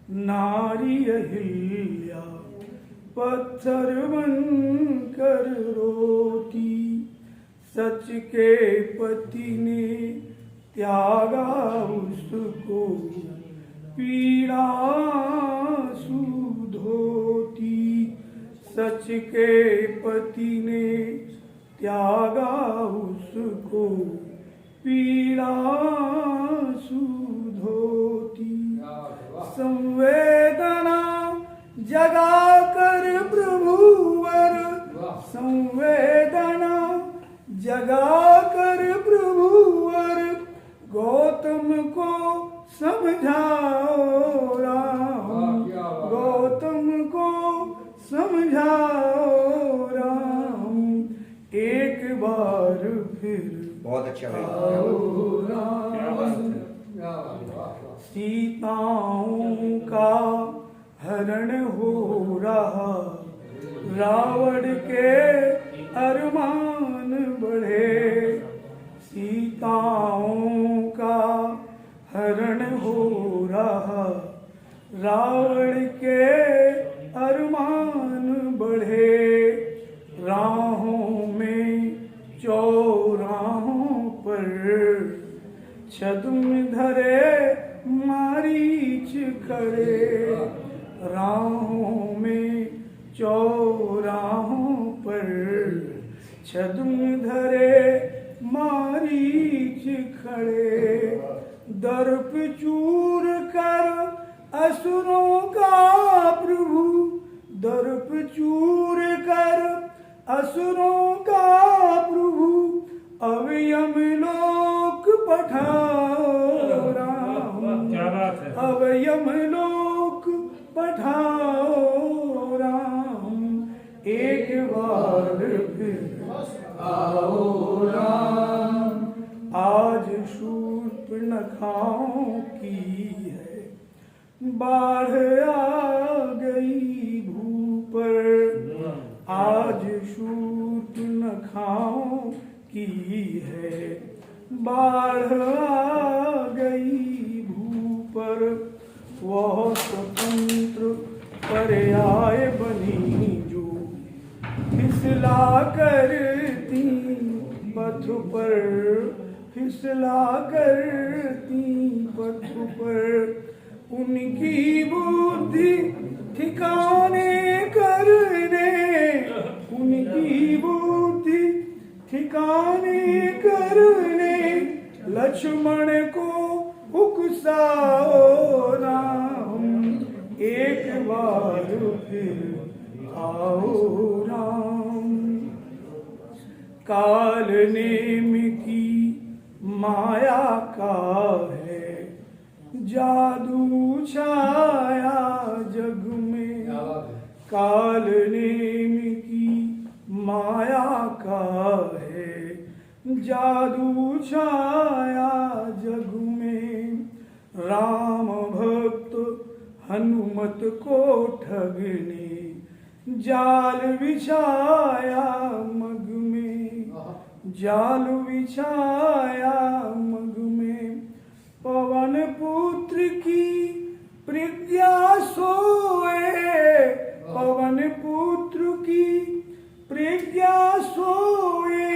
K: नारी अहिल्या पत्थर बन कर रोती, सच के पति ने त्यागा उसको पीड़ा सुधोती, सच के पति ने त्यागा उसको पीड़ा सुधोती, संवेदना जगा कर प्रभुवर, संवेदना जगा कर प्रभुवर, गौतम को समझाओ राम, गौतम को समझाओ राम, एक बार फिर
C: बहुत अच्छा
K: आओ राम। सीताओं का हरण हो रहा, रावण के अरमान बढ़े, सीताओं का हरण हो रहा, रावण के अरमान बढ़े, राहों में चौराहों पर छद्म धरे मारीच खड़े, राहों में चौराहों पर छद्म धरे मारीच खड़े, दर्प चूर कर असुरों का प्रभु, दर्प चूर कर असुरों का प्रभु, अब यमलोक पठाओ राम,
A: क्या बात है,
K: अब यमलोक पठाओ राम, एक बार फिर आओ राम। आज शूर्पणखाओं की है बाढ़ आ गई भू पर, आज शूर्पणखाओं की है बाढ़ आ गई भू पर, वह स्वतंत्र पर्याय बनी जो फिसला करती पथ पर फिसला करती पथ पर उनकी बुद्धि ठिकाने करने उनकी बुद्धि ठिकाने करने लक्ष्मण को उकसाओ राम एक बार फिर आओ राम। काल नेम की माया का है जादू छाया जग में काल नेम की माया का है जादू छाया जग में। राम भक्त हनुमत को ठगने जाल बिछाया मग में जाल बिछाया मग में। पवन पुत्र की प्रज्ञा सोए पवन पुत्र की प्रज्ञा सोए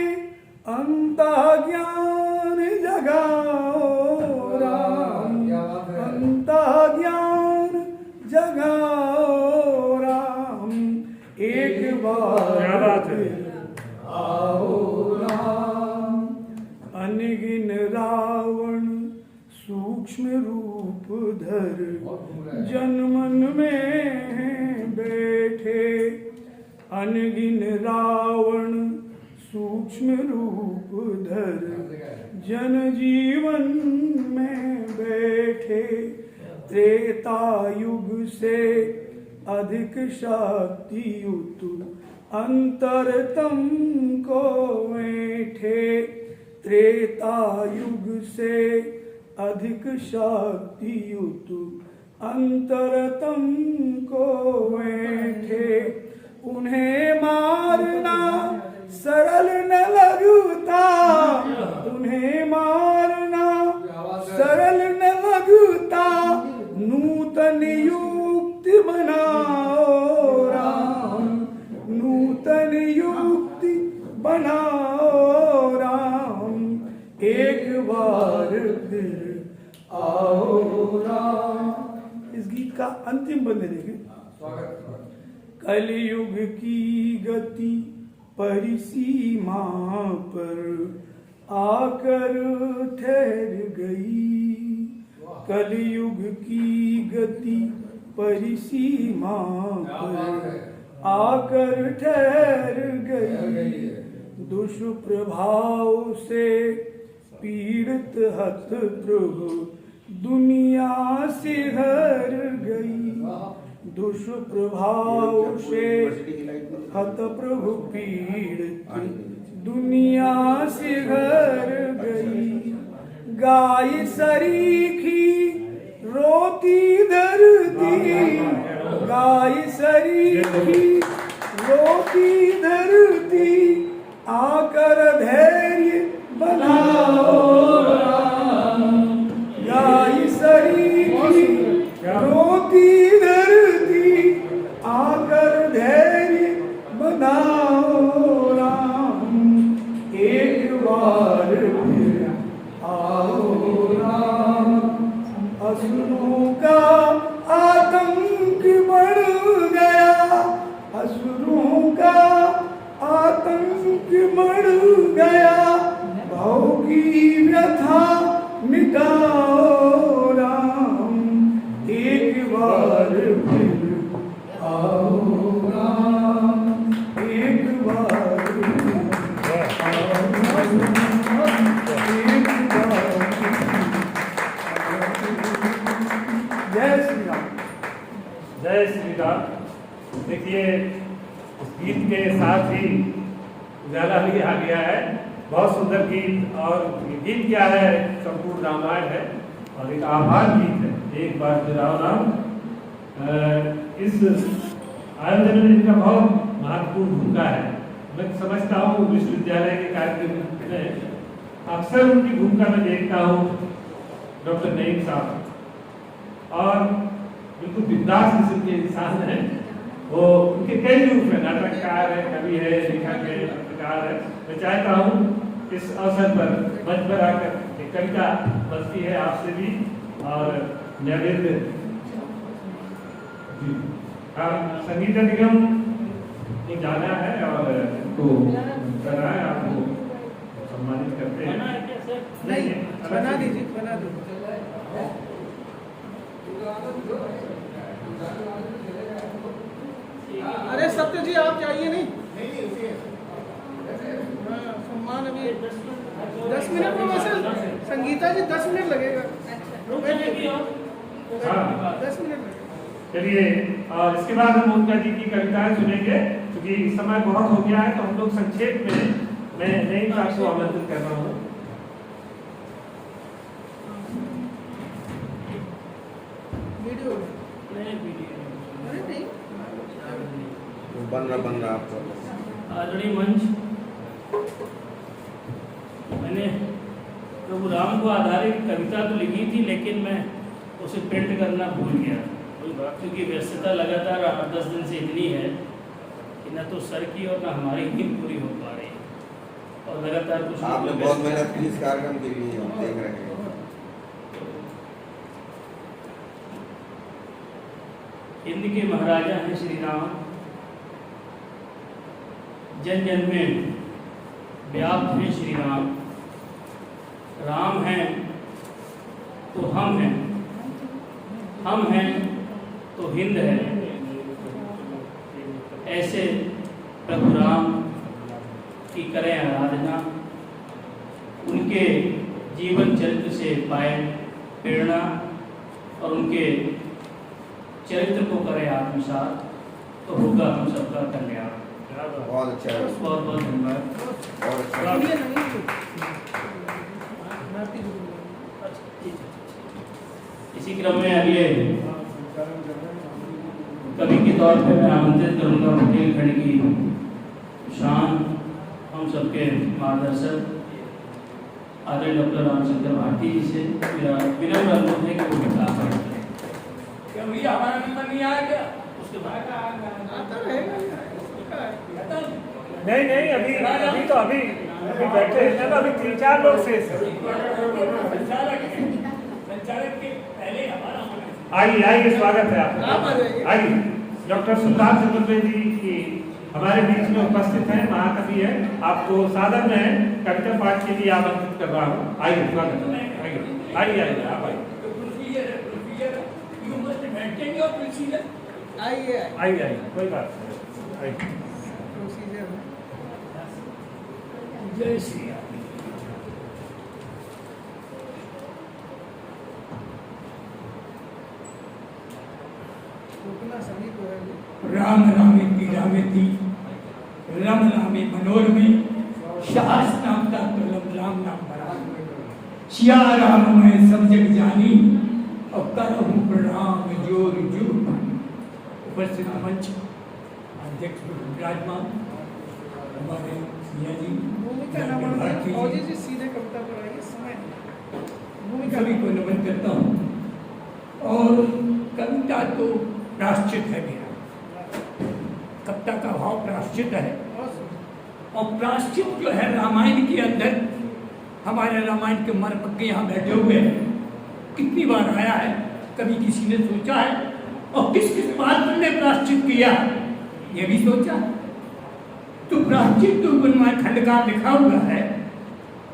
K: अंता ज्ञान जगाओ राम अंता ज्ञान जगाओ राम एक बार आओ राम। अनगिन रावण सूक्ष्म रूप धर जनमन में बैठे अनगिन रावण सूक्ष्म रूप धर जन जीवन में बैठे। त्रेता युग से अधिक शक्तियुत अंतरतम को बैठे त्रेता युग से अधिक शक्तियुत अंतरतम को बैठे। उन्हें मारना सरल न लगता उन्हें मारना सरल न लगता नूतन युक्ति बनाओ राम नूतन युक्ति बनाओ राम एक बार फिर आओ राम। इस गीत का अंतिम बंदे देखें। कलयुग की गति परिसीमा पर आकर ठहर गई कलयुग की गति परिसीमा पर आकर ठहर गई। दुष्प्रभाव से पीड़ित हत प्रभु दुनिया से हर गई दुष्प्रभाव से हत प्रभु पीड़ित दुनिया से घर गई। गाय सरीखी रोती धरती गाय सरीखी रोती धरती आकर धैर्य बनाओ राम। गाय सरीखी रोती धरती आकर धैर्य बनाओ राम एक बार फिर आओ राम। असुरों का आतंक बढ़ गया असुरों का आतंक बढ़ गया भव की व्यथा मिटाओ राम एक बार फिर आओ राम एक बार फिर आओ एक बार जय श्री राम।
A: जय श्री राम। देखिए इस गीत के साथ ही उजाला भी आ गया है। बहुत सुंदर गीत और ये गीत क्या है संपूर्ण रामायण है और एक आभार गीत है एक बार फिर आओ राम। इस आयोजन में इनका बहुत महत्वपूर्ण भूमिका है। मैं समझता हूँ विश्वविद्यालय के कार्यक्रम में अक्सर उनकी भूमिका में देखता हूँ डॉक्टर नईम साहब और बिल्कुल बिंदास किस्म के इंसान हैं। वो उनके कई रूप हैं नाटककार है कवि है लेखक है पत्रकार है। मैं चाहता हूँ इस अवसर पर मंच पर आकर एक कविता बजती है आपसे भी और नैवेद्य जी संगीत निगम को जाना है और उनको करना है, आपको सम्मानित करते हैं।
K: नहीं बना दीजिए, बना दीजिए। अरे सत्य जी आप चाहिए नहीं, सम्मान अभी 10 मिनट में, वैसे संगीता जी 10 मिनट लगेगा। 10 मिनट लगेगा।
A: चलिए और इसके बाद हम उनका जी की कविताएं सुनेंगे, क्योंकि समय बहुत हो गया है तो हम लोग संक्षेप में मैं नई बात को आमंत्रित कर रहा हूँ।
K: वीडियो
I: अरे
K: नहीं
C: बन रहा आपका
I: आदरणीय मंच, मैंने प्रभु राम को आधारित कविता तो लिखी थी, लेकिन मैं उसे प्रिंट करना भूल गया, क्योंकि व्यस्तता लगातार 8-10 दिन से इतनी है कि न तो सर की और न हमारी नींद पूरी हो पा रही है और लगातार कुछ
C: आपने बहुत मेहनत की इस कार्यक्रम के लिए, हम देख रहे हैं।
I: हिंद के महाराजा हैं श्री राम, जन जन में व्याप्त हैं श्री राम। राम हैं तो हम हैं, हम हैं तो हिंद है। ऐसे प्रभु राम की करें आराधना, उनके जीवन चरित्र से पाए प्रेरणा और उनके चरित्र को करें आत्मसात, तो होगा हम सबका कल्याण।
C: बहुत अच्छा है,
I: बहुत बहुत धन्यवाद।
C: बहुत अच्छा।
I: इसी क्रम में अगले कवि के तौर पे मैं आमंत्रित करूंगा बुंदेलखंड की शान, हम सबके मार्गदर्शक आदरणीय डॉक्टर रामचंद्र भारती जी से मेरा विनम्र अनुरोध है कि वो किताब पढ़ें। क्या भैया हमारा नंबर नहीं आया क्या? उसके बाद
A: नहीं अभी बैठे हैं ना, अभी 3-4 लोग शेष हैं।
I: संचालक के पहले हमारा
A: आइए स्वागत है आपका। आइए डॉक्टर सुल्तान चतुर्वेदी जी हमारे बीच में उपस्थित हैं, महाकवि है। आपको सादर में कविता पाठ के लिए आमंत्रित कर रहा हूँ। आइए स्वागत है, आइए आप आइए। आइए कोई बात नहीं, आइए।
I: जय श्री राम।
F: राम रामेति रामेति रम रामे मनोरमे, शास नाम का तुलम राम नाम बड़ा। सिया राम मैं सब जग जानी, और करहूँ प्रणाम जोर जुग। उपस्थित मंच अध्यक्ष विराजमान हमारे सिया जी,
K: फौजी जी सीधे कविता पढ़ाइए, समय
F: सभी को नमन करता हूँ। और कविता तो प्राश्चित है मेरा, कविता का भाव प्राश्चित है। और प्राश्चित जो है रामायण के अंदर, हमारे रामायण के मर्म के यहाँ बैठे हुए हैं, कितनी बार आया है, कभी किसी ने सोचा है? और किस किस पात्र ने प्राश्चित किया ये भी सोचा? तो प्राश्चित तो गुणवान खंड का लिखा हुआ है,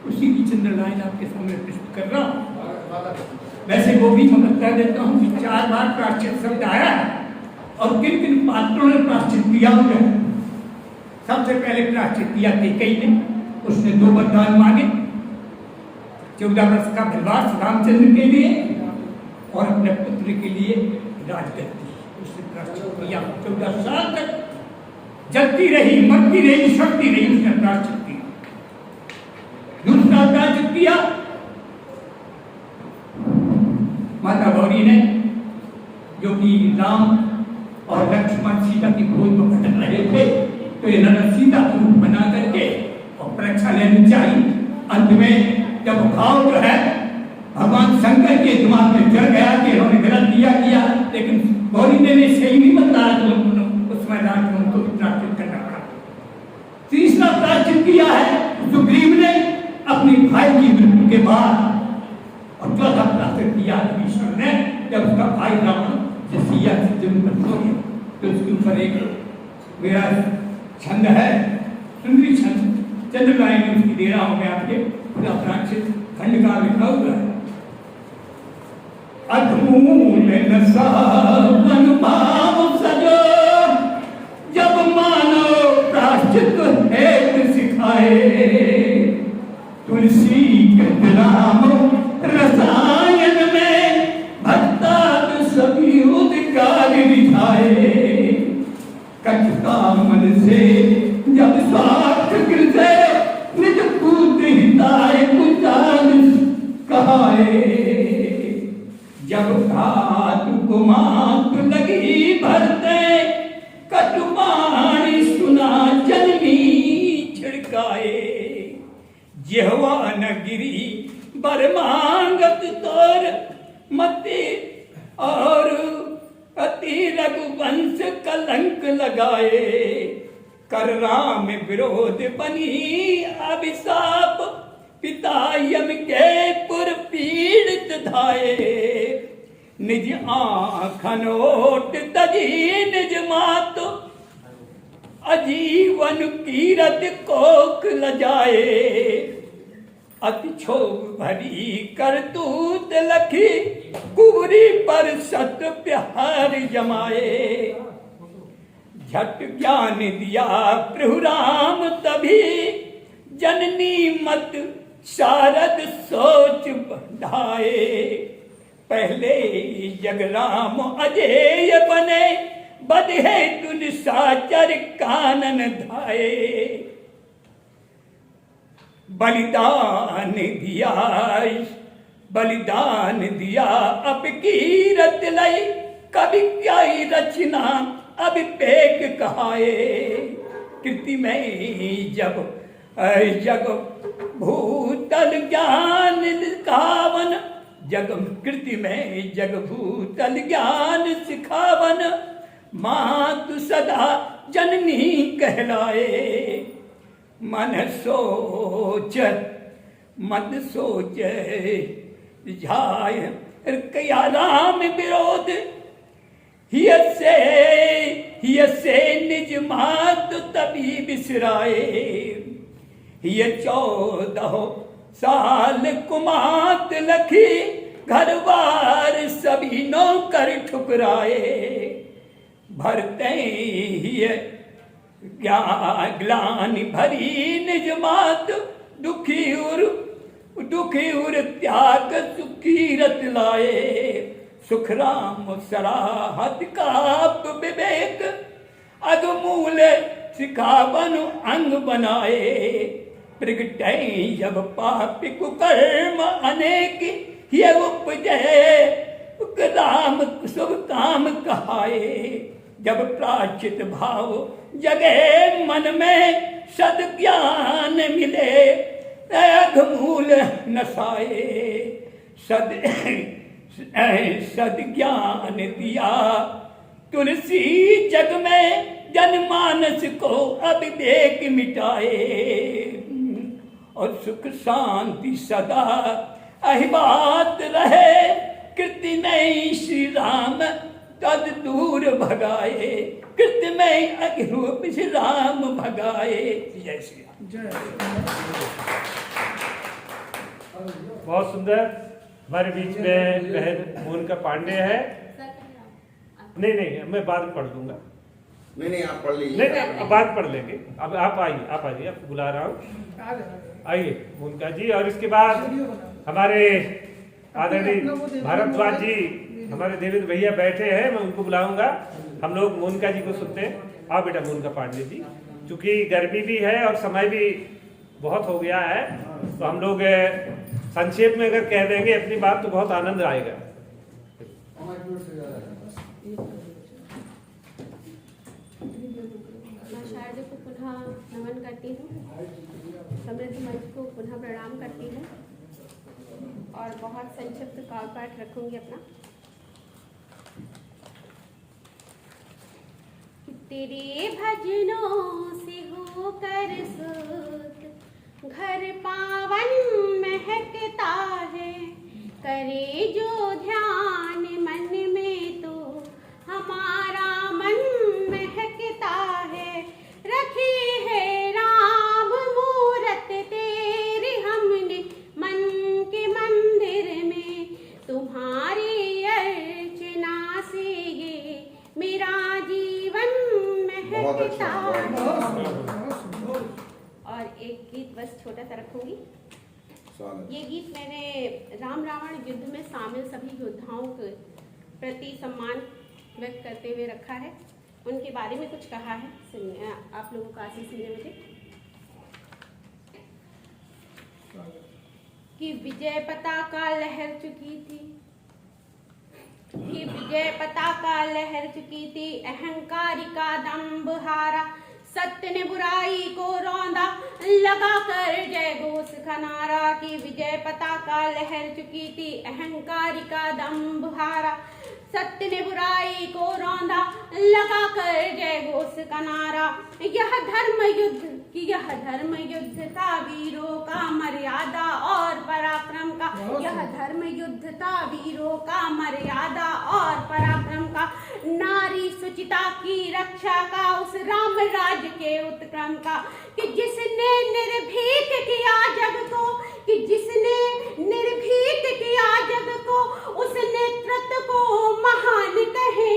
F: उसी की चंद्र लाइन आपके सामने प्रस्तुत कर रहा हूँ। वैसे वो भी मैं बता देता हूँ कि 4 बार प्राश्चित शब्द आया है और किन किन पात्रों ने प्राश्चित किया हुआ है। सबसे पहले प्राश्चित किया कैकेयी ने, उसने 2 वरदान मांगे, 14 वर्ष का वनवास रामचंद्र के लिए और अपने पुत्र के लिए राजगद्दी। उसने प्राश्चित किया, 14 साल तक जलती रही, मरती रही, सड़ती रही, उसने प्राश्चित किया। दूसरा प्राश्चित किया माता गौरी ने, जो कि राम और लक्ष्मण सीता की खोज में भटक रहे थे, तो इन्होंने सीता को रूप बना करके और परीक्षा लेनी चाहिए। अंत में जब भाव जो है भगवान शंकर के दिमाग में चढ़ गया कि इन्होंने गलत किया, लेकिन गौरी ने सही नहीं बताया, तो उसमें राज में उनको प्राश्चित करना पड़ा। तीसरा प्राश्चित किया है सुग्रीव ने, भाई रावण जब सिया से जब बंधोगे तो उसके ऊपर एक मेरा छंद है, सुंदरी छंद, चंद्रगाय में उसकी दे रहा हूं मैं आपके पूरा प्राक्षित खंड का लिखा हुआ है। अधमूल नशा वन भाव सजो, जब मानो प्राश्चित हेत सिखाए, तुलसी के राम रसायन में भक्ता सभी उद्गार रिझाए, कटका मन से जब स्वार्थ कृते निज पूत हिताय कुचाल कहाए, जब घात कुमात लगी भरते कटुपाणी सुना जननी छिड़काए, जिह्वा न गिरी बरमांगत तोर मति और अति रघुवंश कलंक लगाए, कर राम विरोध बनी अभिशाप पिता यम के पुर पीड़ित धाये, निज आँखन ओट तजी निज मात अजीवन कीरत कोक लजाए, अति क्षोभ भरी करतूत लखी कुबरी पर सत प्यार जमाए, झट ज्ञान दिया प्रभु राम तभी जननी मत शारद सोच बढ़ाए, पहले जग राम अजेय बने बधे तुन साचर कानन धाये, बलिदान दिया अब कीरत लई, कभी क्या रचना अब पेक कहाए, कृति में जब जग भूतल ज्ञान सिखावन, जगम कृति में जग भूतल ज्ञान सिखावन, मातु सदा जननी कहलाए, मन सोच मत सोच झाय कया राम विरोध, हिय से निज मात तभी बिसराए, हिय 14 साल कुमात लखी, घर बार सभी नौकर ठुकराए, भरते हिय ग्लानि भरी निज मात, दुखी उर त्याग सुकीरत लाए, सुख राम सराहत काप विवेक, अगमूल सिखावन अंग बनाए, प्रगटै जब पापी कुकर्म अनेक, ये उपजे राम शुभ काम कहाए, जब प्राचित भाव जगे मन में सद ज्ञान मिले, अघमूल नसाए, सद ज्ञान दिया तुलसी जग में, जनमानस को अविवेक मिटाए, और सुख शांति सदा अहिबात रहे, कृति नहीं श्री राम तद दूर भगाए, कृति में अघरूप श्री राम भगाए। जय श्री राम।
K: जय
A: बहुत सुंदर। हमारे बीच में बहन मोनिका पांडे है। नहीं मैं बाद में पढ़ दूंगा।
C: नहीं आप पढ़ लीजिए।
A: नहीं बाद पढ़ लेंगे। अब आप आइए आपको बुला रहा हूँ, आइए मोनिका जी। और इसके बाद हमारे आदरणीय भारद्वाज जी, हमारे देवेंद्र भैया बैठे हैं, मैं उनको बुलाऊंगा। हम लोग मोनिका जी को सुनते हैं। आओ बेटा मोनिका पांडे जी। चूंकि गर्मी भी है और समय भी बहुत हो गया है, तो हम लोग संक्षेप में अगर कह देंगे अपनी बात तो बहुत आनंद आएगा।
J: शारदा को पुनः नमन करती हूँ, समृद्ध मंच को पुनः प्रणाम करती हूँ और बहुत संक्षिप्त काव्य पाठ रखूंगी अपना। तेरे भजनों से होकर सुत घर पावन महकता है, करे जो ध्यान मन में
C: बहुत अच्छा,
J: और एक गीत बस छोटा सा रखूंगी।
C: स्वागत।
J: ये गीत मैंने राम रावण युद्ध में शामिल सभी योद्धाओं के प्रति सम्मान व्यक्त करते हुए रखा है। उनके बारे में कुछ कहा है, सुनिए, आप लोगों को आशीष मिले मुझे। कि विजय पताका लहर चुकी थी, कि विजय पताका लहर चुकी थी, अहंकारी का दंभ हारा, सत्य ने बुराई को रौंदा, लगा कर जय घोष का नारा। की विजय पताका लहर चुकी थी, अहंकारी का दंभ हारा, सत्य ने बुराई को रौंदा, लगा कर जय घोष का नारा। यह धर्म युद्ध, कि यह धर्म युद्ध था वीरों का मर्यादा और पराक्रम का, यह धर्म युद्ध था वीरों का मर्यादा और पराक्रम का, नारी सुचिता की रक्षा का, उस राम राज्य के उत्क्रम का। कि जिसने निर्भीक किया जग को, कि जिसने निर्भीक किया जग को, उस नेतृत्व को महान कहे।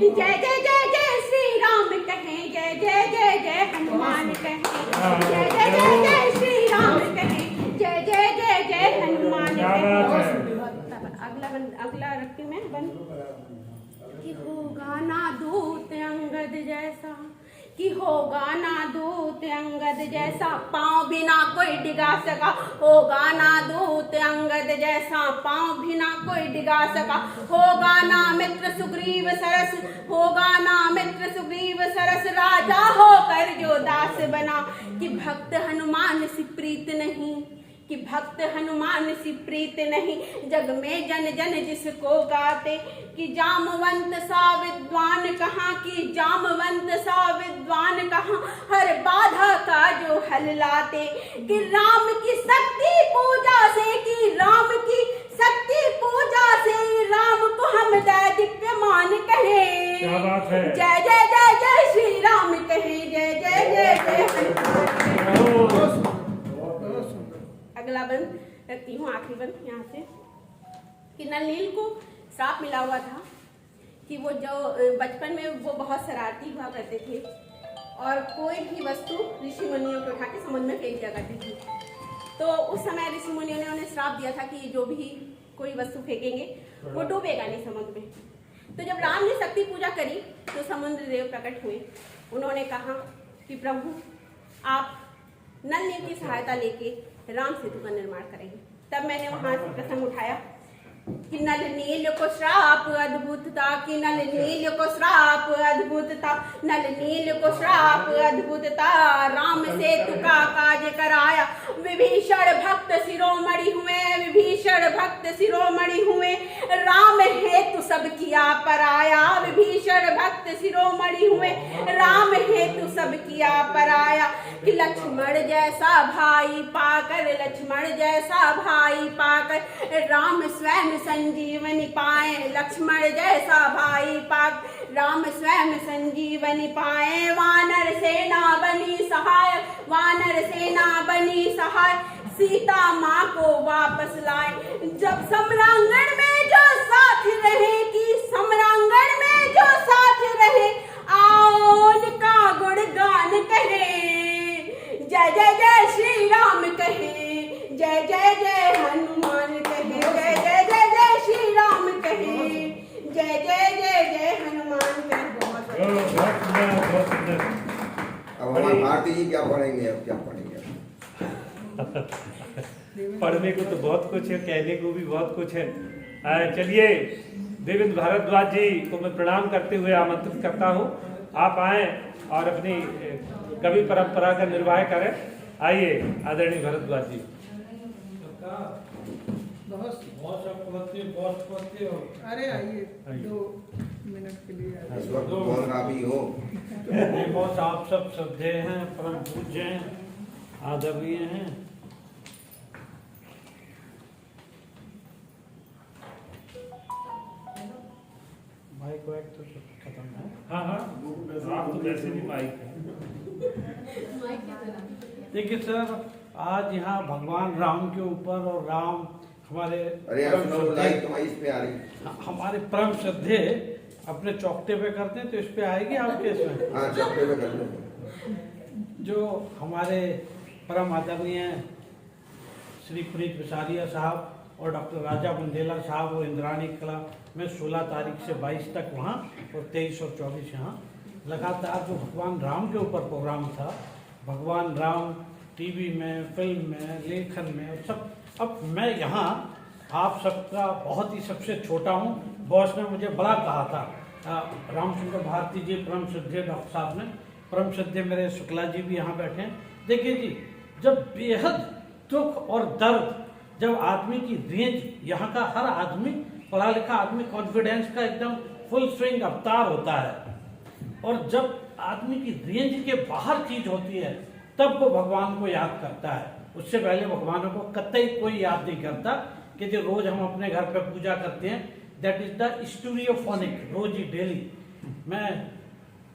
J: जय जय जय जय श्री राम कहे, जय जय जय जय हनुमान कहे, जय जय जय जय श्री राम कहे, जय जय जय जय हनुमान कहे। अगला रखती हूँ मैं बन। कि होगा ना दूत अंगद जैसा, कि होगा ना दूत अंगद जैसा, पाँव बिना कोई डिगा सका, होगा ना दूत अंगद जैसा, पाँव बिना कोई डिगा सका, होगा ना मित्र सुग्रीव सरस, होगा ना मित्र सुग्रीव सरस, राजा होकर जो दास बना। कि भक्त हनुमान सी प्रीत नहीं, कि भक्त हनुमान सी प्रीत नहीं, जग में जन जन जिसको गाते। कि जामवंत सा विद्वान कहाँ, कि जामवंत सा विद्वान कहाँ, हर बाधा का जो हल लाते। कि राम की शक्ति पूजा से, कि राम की शक्ति पूजा से, राम को हम दैदिप्यमान कहे।
A: क्या बात है।
J: जय जय जय जय श्री राम कहे, जय जय जय जय। अगला बंद रखती हूँ, आखिरी बंद यहाँ से। कि नलनील को श्राप मिला हुआ था कि वो जो बचपन में वो बहुत शरारती हुआ करते थे और कोई भी वस्तु ऋषि मुनियों को उठा के समुद्र में फेंक दिया करती थी। तो उस समय ऋषि मुनियों ने उन्हें श्राप दिया था कि जो भी कोई वस्तु फेंकेंगे वो डूबेगा नहीं समुद्र में। तो जब राम ने शक्ति पूजा करी तो समुद्र देव प्रकट हुए। उन्होंने कहा कि प्रभु आप नलनील की सहायता लेके राम सेतु का निर्माण करेंगे। तब मैंने वहां से प्रसंग उठाया कि नल नील को श्राप अद्भुत था, कि नल नील को श्राप अद्भुत था, नल नील को श्राप अद्भुत था, राम सेतु का काज कराया। विभीषण भक्त शिरोमणि हुए, विभीषण भक्त शिरोमणि हुए, राम हेतु सब किया पराया। विभीषण भक्त शिरोमणि हुए, राम हेतु सब किया पराया। कि लक्ष्मण जैसा भाई पाकर, लक्ष्मण जैसा भाई पाकर, राम स्वयं संजीवनी पाए। लक्ष्मण जैसा भाई पाक, राम स्वयं संजीवनी पाए। वानर सेना बनी सहाय, वानर सेना बनी सहाय, सीता माँ को वापस लाए। जब सम्रांगण में जो साथ रहे, कि सम्रांगण में जो साथ रहे, आओ उनका गुणगान कहे। जय जय जय श्री राम कहे, जय जय जय हनुमान कहे, जय जय जय जय श्री राम कहे, जय जय जय जय हनुमान कहे।
A: बहुत सुंदर।
C: अब हमारे भारती जी क्या पढ़ेंगे, अब क्या पढ़ेंगे?
A: पढ़ने को तो बहुत कुछ है, कहने को भी बहुत कुछ है। चलिए, देवेंद्र भारद्वाज जी को मैं प्रणाम करते हुए आमंत्रित करता हूँ, आप आए और अपनी कवि परंपरा का निर्वाह करें। आइए आदरणीय भारद्वाज जी।
K: अरे आइए 2 मिनट के लिए।
C: इस वक्त कौन काफी हो?
M: बहुत आप सब श्रद्धेय हैं, परम पूज्य हैं, आदरणीय हैं। माइक वाइक तो खत्म है।
A: हाँ हाँ, आप तो वैसे भी माइक है।
M: देखिए सर, आज यहाँ भगवान राम के ऊपर और राम हमारे
C: अरे लाइट तो इस पे आ रही।
M: हमारे परम श्रद्धेय अपने चौकटे पे करते हैं तो इस पे आएगी आपके इसमें?
C: हाँ, चौकटे पे कर लेंगे।
M: जो हमारे परम आदरणीय श्री पुनीत विसारिया साहब और डॉक्टर राजा बुंदेला साहब और इंद्राणी कला में 16 तारीख से 22 तक वहाँ और 23 और 24 यहाँ लगातार जो भगवान राम के ऊपर प्रोग्राम था, भगवान राम टीवी में, फिल्म में, लेखन में और सब। अब मैं यहाँ आप सबका बहुत ही सबसे छोटा हूँ। बॉस ने मुझे बड़ा कहा था, रामचंद्र भारती जी, परम श्रद्धेय डॉक्टर साहब ने, परम श्रद्धेय मेरे शुक्ला जी भी यहाँ बैठे हैं। देखिए जी, जब बेहद दुख और दर्द, जब आदमी की रेंज, यहाँ का हर आदमी पढ़ा लिखा आदमी कॉन्फिडेंस का एकदम फुल स्विंग अवतार होता है, और जब आदमी की रेंज के बाहर चीज होती है तब वो भगवान को याद करता है। उससे पहले भगवान को कतई कोई याद नहीं करता। कि जो रोज हम अपने घर पे पूजा करते हैं, दैट इज द स्टूडियोफोनिक, रोज ही डेली। मैं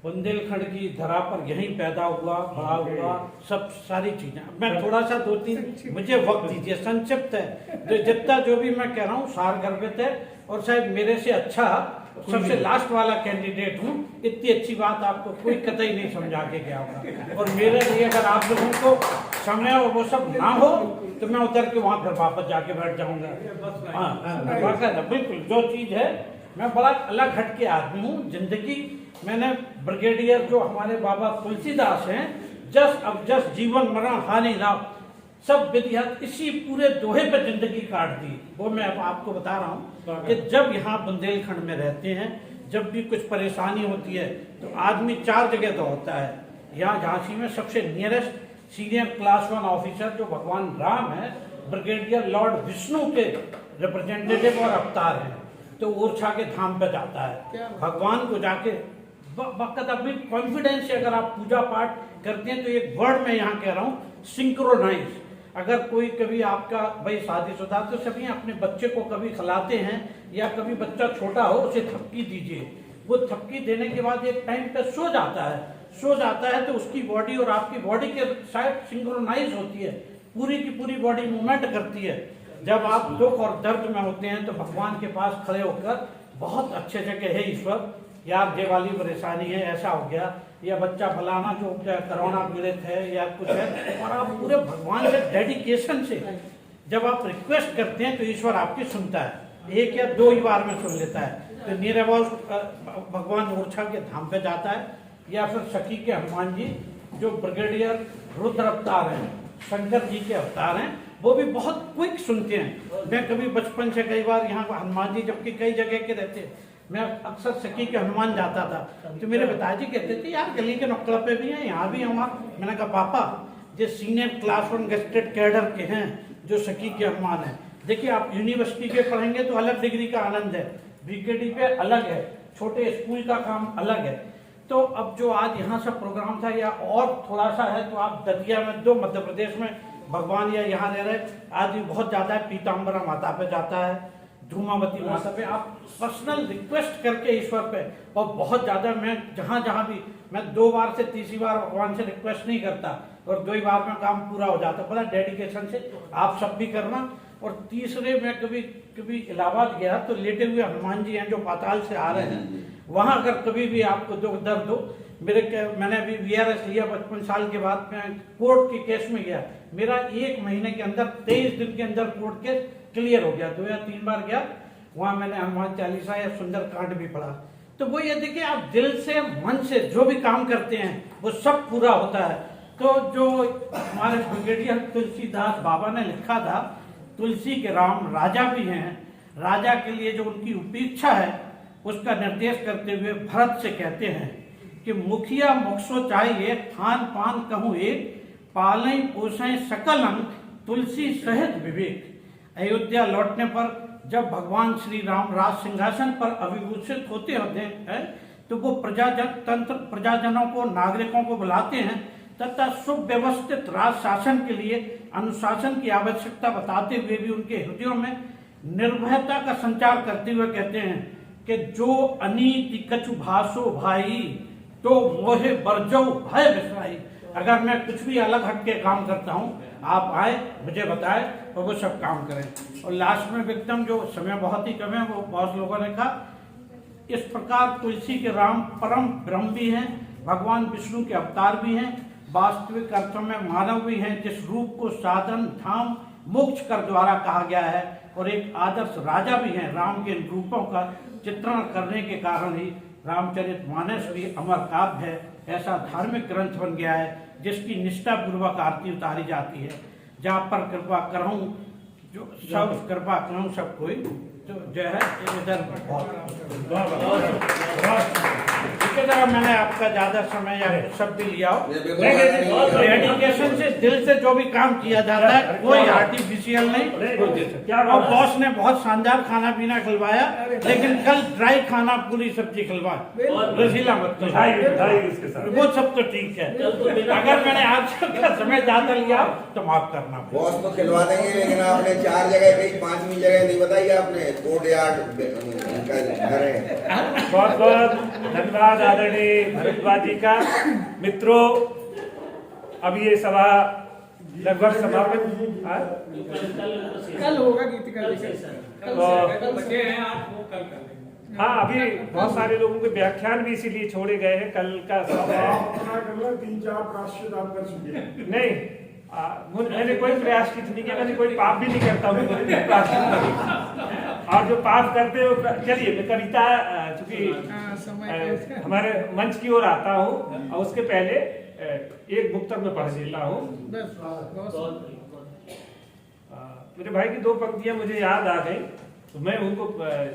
M: बुंदेलखंड की धरा पर यहीं पैदा हुआ, बड़ा हुआ, सब सारी चीजें। मैं थोड़ा सा 2-3 मुझे वक्त दीजिए, संक्षिप्त है जो जितना जो भी मैं कह रहा हूँ सार गर्भित है, और शायद मेरे से अच्छा सबसे लास्ट वाला कैंडिडेट हूँ। इतनी अच्छी बात आपको कोई कतई नहीं समझा के गया होगा, और मेरे लिए अगर आप लोगों को समय और वो सब ना हो तो मैं उतर के वहाँ फिर वापस जाके बैठ जाऊंगा। हाँ, बिल्कुल जो चीज है, मैं बड़ा अलग हट के आदमी हूँ। जिंदगी मैंने ब्रिगेडियर जो हमारे बाबा तुलसीदास हैं, जस अब जस जीवन मरण हानि लाभ, सब विधियत इसी पूरे दोहे पे जिंदगी काट दी। वो मैं अब आपको बता रहा हूँ कि जब यहाँ बुंदेलखंड में रहते हैं, जब भी कुछ परेशानी होती है तो आदमी 4 जगह दौड़ता है। यहाँ झांसी में सबसे नियरेस्ट सीनियर क्लास 1 ऑफिसर जो भगवान राम है, ब्रिगेडियर लॉर्ड विष्णु के रिप्रेजेंटेटिव और अवतार हैं, तो ओरछा के धाम पे जाता है। भगवान को जाके वक्त अपनी कॉन्फिडेंस से अगर आप पूजा पाठ करते हैं तो एक वर्ड मैं यहाँ कह रहा हूँ, सिंक्रोनाइज। अगर कोई कभी आपका भाई शादीशुदा, तो सभी अपने बच्चे को कभी खिलाते हैं या कभी बच्चा छोटा हो उसे थपकी दीजिए। वो थपकी देने के बाद एक टाइम पे सो जाता है तो उसकी बॉडी और आपकी बॉडी के साइड सिंक्रोनाइज होती है, पूरी की पूरी बॉडी मूवमेंट करती है। जब आप दुख और दर्द में होते हैं तो भगवान के पास खड़े होकर बहुत अच्छे से कहे, ईश्वर यार ये वाली परेशानी है, ऐसा हो गया, या बच्चा फलाना जो कोरोना पीड़ित है या कुछ है, और आप पूरे भगवान से डेडिकेशन से जब आप रिक्वेस्ट करते हैं तो ईश्वर आपकी सुनता है। 1 या 2 ही बार में सुन लेता है। तो नियर अबाउट भगवान ओरछा के धाम पे जाता है, या फिर सखी के हनुमान जी जो ब्रिगेडियर रुद्र अवतार हैं, शंकर जी के अवतार हैं, वो भी बहुत क्विक सुनते हैं। मैं कभी बचपन से कई बार यहाँ हनुमान जी, जबकि कई जगह के रहते, मैं अक्सर सखी के हनुमान जाता था, तो मेरे पिताजी कहते थे यार गली के नुक्कड़ पे भी हैं, यहाँ भी हमारा। मैंने कहा पापा जो सीनियर क्लास 1 गेस्टेड कैडर के हैं जो सखी के हनुमान है, देखिए आप यूनिवर्सिटी के पढ़ेंगे तो अलग डिग्री का आनंद है, बीकेडी पे अलग है, छोटे स्कूल का काम अलग है। तो अब जो आज यहाँ सब प्रोग्राम था, या और थोड़ा सा है तो आप दतिया में, जो मध्य प्रदेश में भगवान या यहाँ रह रहे आदमी बहुत ज्यादा है, पीताम्बरा माता पे जाता है, धूमावती माता पे, आप पर्सनल रिक्वेस्ट करके ईश्वर पे, और बहुत ज्यादा मैं जहाँ भी, मैं 2 बार से तीसरी बार भगवान से रिक्वेस्ट नहीं करता, और 2 ही बार में काम पूरा हो जाता, बड़ा डेडिकेशन से आप सब भी करना। और तीसरे मैं कभी इलाहाबाद गया तो लेटे हुए हनुमान जी हैं जो पाताल से आ रहे हैं, वहां अगर कभी भी आपको दुख दर्द हो, मैंने अभी VRS लिया 55 साल के बाद, मैं कोर्ट के केस में गया, मेरा 1 महीने के अंदर 23 दिन के अंदर कोर्ट केस क्लियर हो गया। 2 या 3 बार गया, वहां मैंने हनुमान चालीसा या सुंदर कांड भी पढ़ा। तो वो ये देखिए, आप दिल से मन से जो भी काम करते हैं वो सब पूरा होता है। तो जो हमारे ब्रिगेडियर तुलसीदास बाबा ने लिखा था, तुलसी के राम राजा भी हैं, राजा के लिए जो उनकी उपेक्षा है उसका निर्देश करते हुए भरत से कहते हैं कि मुखिया मुखसो चाहिए, खान पान कहूँ एक, पालें पोसें सकल अंग, तुलसी सहित विवेक। अयोध्या लौटने पर जब भगवान श्री राम राज सिंहासन पर अभिभूषित होते हैं तो वो प्रजाजनों को, नागरिकों को बुलाते हैं तथा सुव्यवस्थित राज शासन के लिए अनुशासन की आवश्यकता बताते हुए भी उनके हृदयों में निर्भयता का संचार करते हुए कहते हैं कि जो अनीति कछु भासो भाई, तो मोहे बरजो भय विसराई। अगर मैं कुछ भी अलग हट के काम करता हूँ, आप आए मुझे बताए और वो सब काम करें। और लास्ट में एकदम जो समय बहुत ही कम है, वो बहुत लोगों ने कहा इस प्रकार तुलसी के राम परम ब्रह्म भी हैं, भगवान विष्णु के अवतार भी हैं, वास्तविक अर्थों में मानव भी हैं, जिस रूप को साधन धाम मोक्ष कर द्वारा कहा गया है, और एक आदर्श राजा भी हैं। राम के इन रूपों का चित्रण करने के कारण ही रामचरितमानस भी अमर काव्य है, ऐसा धार्मिक ग्रंथ बन गया है जिसकी निष्ठा पूर्वक आरती उतारी जाती है। जहाँ पर कृपा करहूँ जो सब कृपा करहूँ सब कोई, तो जो है इधर मैंने आपका ज्यादा समय या शब्द लिया हो, डेडिकेशन से दिल से जो भी काम किया जाता है कोई आर्टिफिशियल नहीं। और बॉस ने बहुत शानदार खाना पीना खिलवाया, लेकिन कल ड्राई खाना पूरी सब्जी खिलवाया, रसीला मत वो सब तो ठीक है। अगर मैंने आप सबका समय ज्यादा लिया तो माफ करना।
C: बॉस को खिलवा देंगे, लेकिन आपने 4 जगह कही, 5वीं जगह नहीं बताई आपने। कोर्ट यार्ड घर है।
A: बहुत बहुत धन्यवाद आदरणीय भारद्वाज जी का। मित्रों, अब ये सभा लगभग समापन
K: कल होगा गीत का
A: हाँ, अभी बहुत सारे लोगों के व्याख्यान भी इसीलिए छोड़े गए हैं। कल का समय
D: 3-4 प्रायश्चित आप कर चुके
A: नहीं, मैंने कोई प्रयास नहीं किया, मैंने कोई पाप भी नहीं करता हूँ। और जो पाप करते हो, चलिए मैं कविता चूंकि हमारे मंच की ओर आता हूँ और उसके पहले एक मुक्तक में पढ़ देता हूँ। मेरे भाई की 2 पंक्तियां मुझे याद आ गई, तो मैं उनको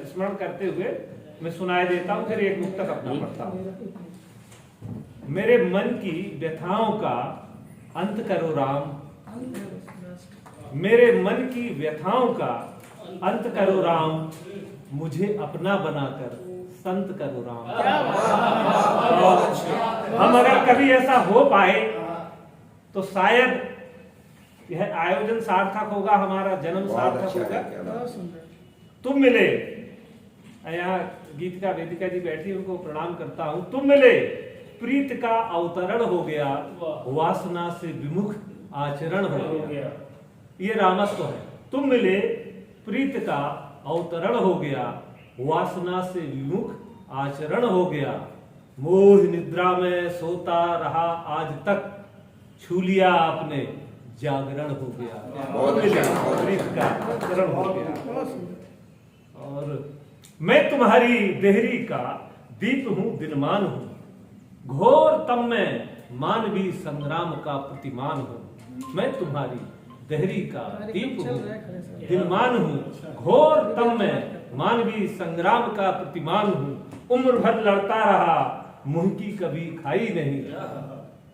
A: स्मरण करते हुए मैं सुनाए देता हूँ, फिर एक मुक्तक अपना पढ़ता हूँ। मेरे मन की व्यथाओं का अंत करो राम, मेरे मन की व्यथाओं का अंत करो राम, मुझे अपना बनाकर संत करो राम। हम अगर कभी ऐसा हो पाए तो शायद यह आयोजन सार्थक होगा, हमारा जन्म सार्थक होगा। तुम मिले, यहाँ गीत का वेदिका जी बैठी, उनको प्रणाम करता हूं। तुम मिले, प्रीत का अवतरण हो गया, वासना से विमुख आचरण हो गया। ये रामत्व है। तुम मिले, प्रीत का अवतरण हो गया, वासना से विमुख आचरण हो गया। मोह निद्रा में सोता रहा आज तक, छू लिया आपने जागरण हो गया। प्रीत का अवतरण हो गया। और मैं तुम्हारी देहरी का दीप हूं, दिनमान हूं, घोर तम में मानवीय संग्राम का प्रतिमान हूं। मैं तुम्हारी देहरी का दीप हूं, दिनमान हूं, घोर तम में मानवीय संग्राम का प्रतिमान हूं। उम्र भर लड़ता रहा, मुंह की कभी खाई नहीं,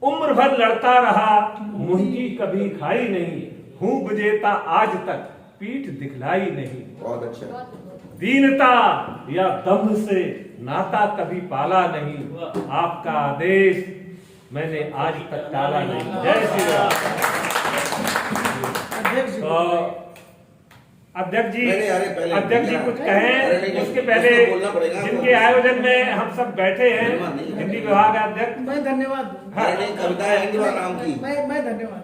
A: उम्र भर लड़ता रहा, मुंह की कभी खाई नहीं। हूं विजेता आज तक, पीठ दिखलाई नहीं।
C: बहुत अच्छा।
A: दीनता या दम्भ से नाता कभी पाला नहीं, आपका आदेश मैंने आज तक टाला नहीं। जय श्री राम। अध्यक्ष जी कुछ कहें, उसके पहले जिनके आयोजन में हम सब बैठे हैं, हिंदी विभाग अध्यक्ष।
K: मैं धन्यवाद।
C: कविता है हिंदी नाम की,
K: मैं धन्यवाद।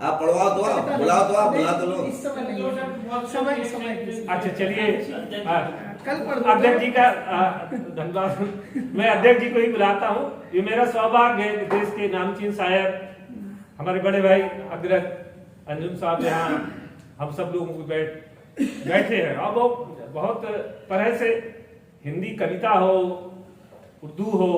C: आप पढ़वाओ तो, आप बुलाओ तो, आप बुला तो लो।
K: इस समय नहीं, समय
A: अच्छा चलिए,
K: कल
A: अध्यक्ष जी का धन्यवाद। मैं अध्यक्ष जी को ही बुलाता हूँ। ये मेरा सौभाग्य है, देश के नामचीन शायर हमारे बड़े भाई अग्रज अंजुम साहब यहाँ हम सब लोगों को बैठे हैं। और बहुत तरह से हिंदी कविता हो, उर्दू हो,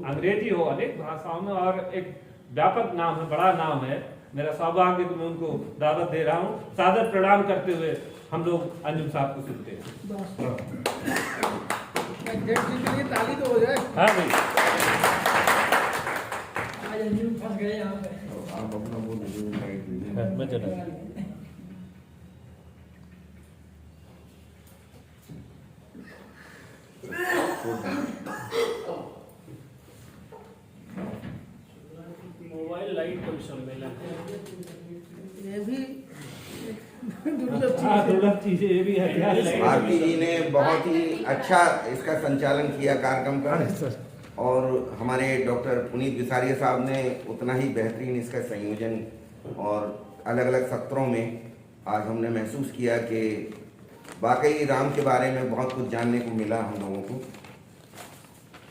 A: अंग्रेजी हो, अनेक भाषाओं में, और एक व्यापक नाम है, बड़ा नाम है। मेरा सौभाग्य कि मैं उनको दावत दे रहा हूँ। सादर प्रणाम करते हुए हम लोग अंजुम साहब को सुनते हैं।
K: ताली तो हो जाए।
A: हाँ भाई,
K: आज अंजुम फंस गए यहाँ पे।
B: आप अपना बोल दीजिए।
A: मैं चला।
I: मोबाइल लाइट कोई सम्मेलन
K: ये भी
A: दुर्लभ चीज है, ये भी है।
C: भारती जी ने बहुत ही अच्छा इसका संचालन किया कार्यक्रम का, और हमारे डॉक्टर पुनीत बिसारिया साहब ने उतना ही बेहतरीन इसका संयोजन, और अलग अलग सत्रों में आज हमने महसूस किया कि वाकई राम के बारे में बहुत कुछ जानने को मिला हम लोगों को।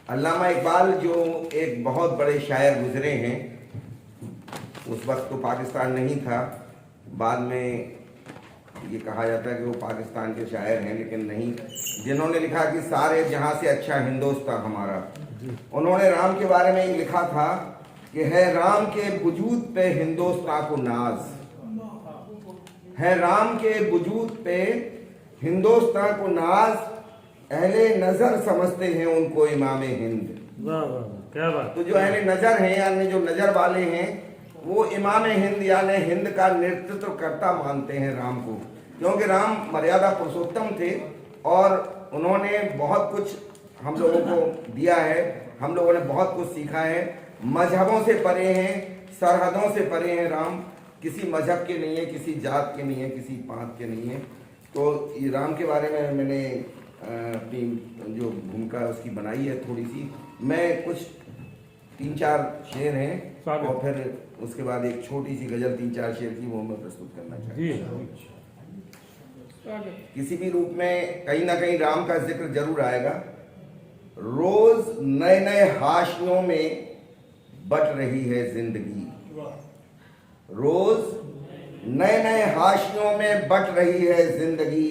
C: अल्लामा इकबाल जो एक बहुत बड़े शायर गुजरे हैं, उस वक्त तो पाकिस्तान नहीं था, बाद में ये कहा जाता है कि वो पाकिस्तान के शायर हैं, लेकिन नहीं, जिन्होंने लिखा कि सारे जहां से अच्छा हिंदुस्तान हमारा, उन्होंने राम के बारे में ये लिखा था कि है राम के वजूद पे हिंदुस्तान को नाज, है राम के वजूद पे हिंदुस्तान को नाज, अहले नजर समझते हैं उनको इमाम हिंद।
A: वाह वाह क्या बात।
C: तो जो अहले नजर हैं यानी जो नजर वाले हैं, वो इमाम हिंद यानी हिंद का नेतृत्व करता मानते हैं राम को, क्योंकि राम मर्यादा पुरुषोत्तम थे और उन्होंने बहुत कुछ हम लोगों को दिया है, हम लोगों ने बहुत कुछ सीखा है, मजहबों से परे हैं, सरहदों से परे हैं राम, किसी मजहब के नहीं है, किसी जात के नहीं है, किसी पांत के नहीं है। तो ये राम के बारे में मैंने अपनी जो भूमिका उसकी बनाई है थोड़ी सी, मैं कुछ 3-4 शेर हैं और फिर उसके बाद एक छोटी सी गजल 3-4 शेर की वो मैं प्रस्तुत करना चाहता हूँ। किसी भी रूप में कहीं ना कहीं राम का जिक्र जरूर आएगा। रोज नए नए हाशियों में बट रही है जिंदगी, रोज नए नए हाशियों में बट रही है जिंदगी,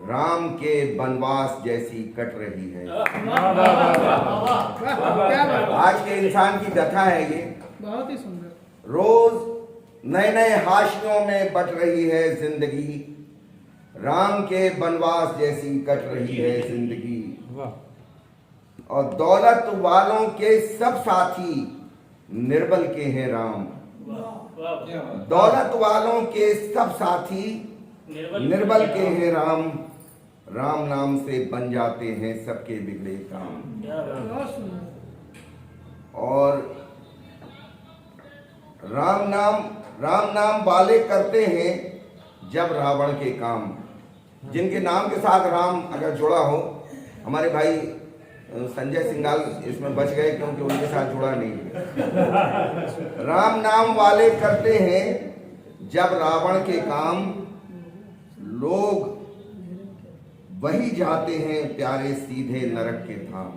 C: राम के वनवास जैसी कट रही है। आज के इंसान की कथा है ये,
K: बहुत ही सुंदर।
C: रोज नए नए हाशियों में बट रही है जिंदगी, राम के वनवास जैसी कट रही है जिंदगी, और दौलत वालों के सब साथी निर्बल के हैं राम, दौलत वालों के सब साथी निर्बल के हैं राम, राम नाम से बन जाते हैं सबके बिगड़े काम। और राम नाम वाले करते हैं जब रावण के काम, जिनके नाम के साथ राम अगर जुड़ा हो, हमारे भाई संजय सिंघाल इसमें बच गए क्योंकि उनके साथ जुड़ा नहीं। राम नाम वाले करते हैं जब रावण के काम, लोग वही जाते हैं प्यारे सीधे नरक के धाम।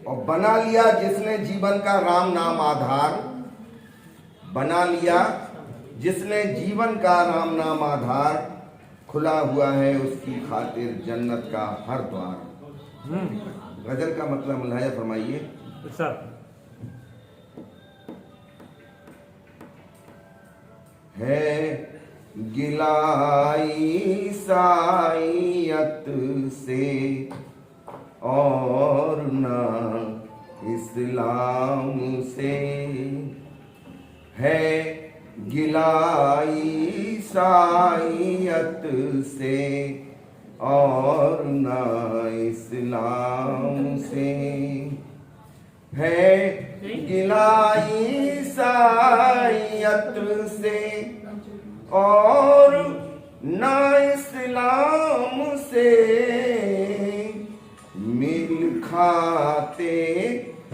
C: और बना लिया जिसने जीवन का राम नाम आधार, बना लिया जिसने जीवन का राम नाम आधार, खुला हुआ है उसकी खातिर जन्नत का हर द्वार। गजल का मतलब मुलाया फरमाइए। है गिलाई साईयत से और ना इस्लाम से, है गिलाई साईयत से और ना इस्लाम से, है गिलाई साईयत से और ना इस्लाम से, मिल खाते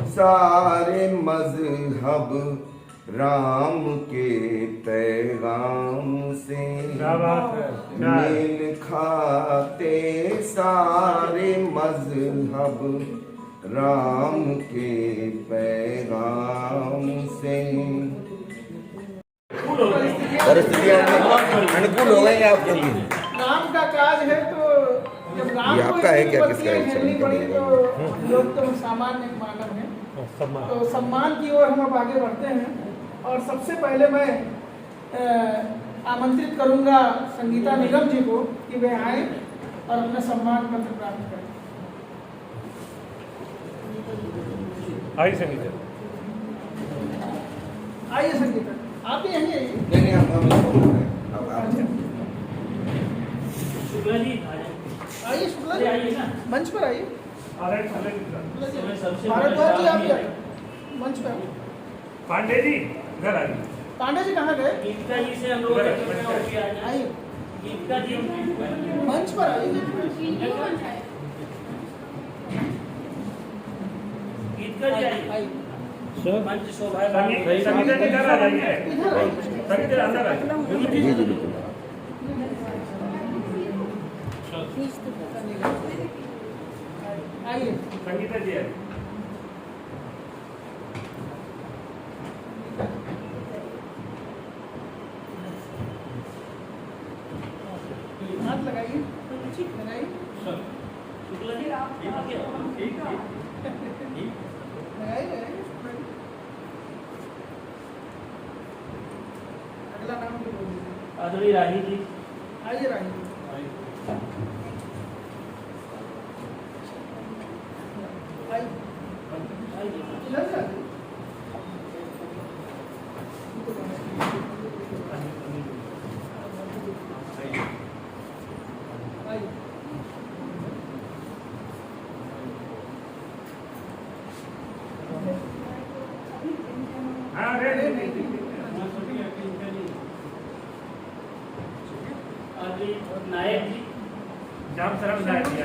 C: सारे मजहब राम के पैगाम से, मिल खाते सारे मजहब राम के पैगाम से। परिस्थितियां अनुकूल हो गई आपके लिए।
K: राम का काज है तो जब राम
C: ये आपका है क्या, किसका है?
K: झेलनी पड़ी तो लोग तो सामान्य मानव हैं, तो सम्मान की ओर हम अब आगे बढ़ते हैं। और सबसे पहले मैं आमंत्रित करूंगा संगीता निगम जी को कि वे आए और अपना सम्मान पत्र प्राप्त करें।
A: आइए संगीता,
K: आइए संगीता, आप भी यहीं आइए।
C: नहीं
I: शुक्ला जी
K: आइए, शुक्ला जी
I: आइए ना,
K: मंच पर आइए।
I: सबसे
K: भारद्वाज जी आप भी आइए मंच पर।
A: पांडे जी इधर आइए।
K: पांडे जी कहाँ गए?
I: गीता जी से हम लोग
K: आइए
I: गीता जी
K: मंच पर आइए।
I: गीता जी आइए मंच शोभा।
A: संगीता जी इधर आ जाइए, संगीता अंदर आइए।
C: जी जी बिल्कुल।
A: संगीता जी है।
K: हाथ लगाइए, लगाइए, लगाइए। अगला नाम भी बोल दीजिए।
I: आदरणीय राही जी।
K: आइए राही।
I: नायक जी,
A: श्याम शरण नायक जी,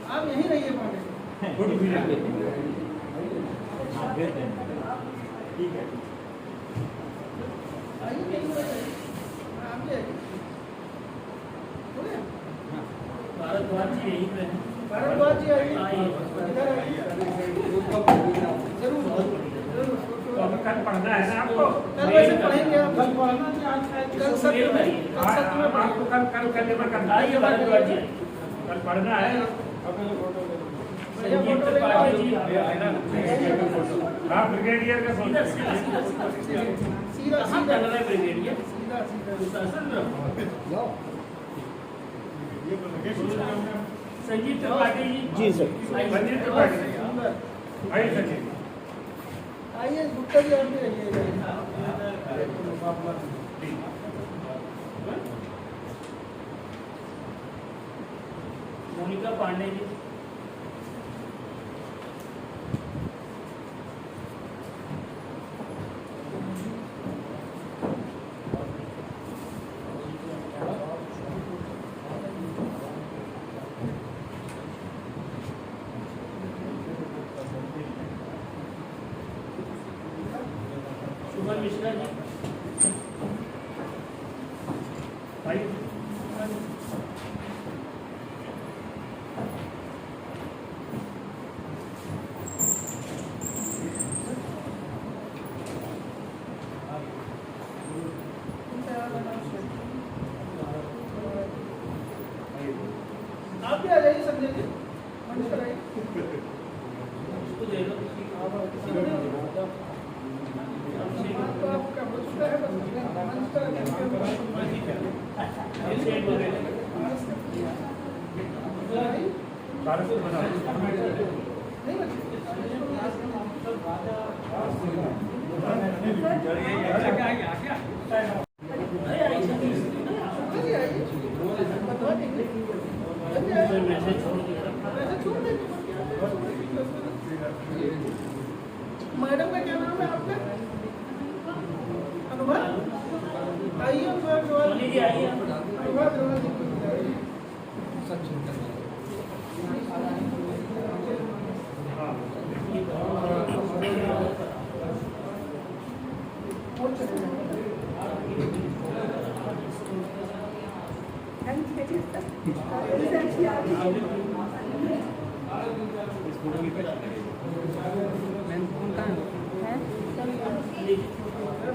K: आप यहीं रहिए पांडे।
A: ठीक है।
I: भारद्वाज जी यहीं पे हैं।
K: भारद्वाज जी आइए, इधर आइए। जरूर
A: तो अभी कल पढ़ना है ना आपको?
K: कल वैसे पढ़ेंगे आप, कल पढ़ना नहीं, आज कल सत्र में
A: आपको कल लेबर करना है।
I: आइए भारद्वाज जी,
A: कल पढ़ना है।
I: संजीव त्रिपाठी जी,
A: हाँ ब्रिगेडियर का
I: सीधा
K: सीधा
I: कहाँ
K: सीधा
I: चल रहा है ब्रिगेडियर?
K: सीधा
I: संजीव त्रिपाठी जी।
A: सर। संजीव त्रिपाठी आइए संजीव।
K: आइए गुप्ता जी, आप भी रहिए।
I: मोनिका पांडे जी। शुभम मिश्रा जी।
A: आइए।
K: आप भी आ जाइए संजय जी, मंच पर आइए।
I: उसको दे दो।
K: तो आपका बचता है, बस मंच पर आके
A: भारत को बनाओ।
K: नहीं मैडम का क्या नाम है आपका? अनुभव। आइए
I: सोनी जी आइए।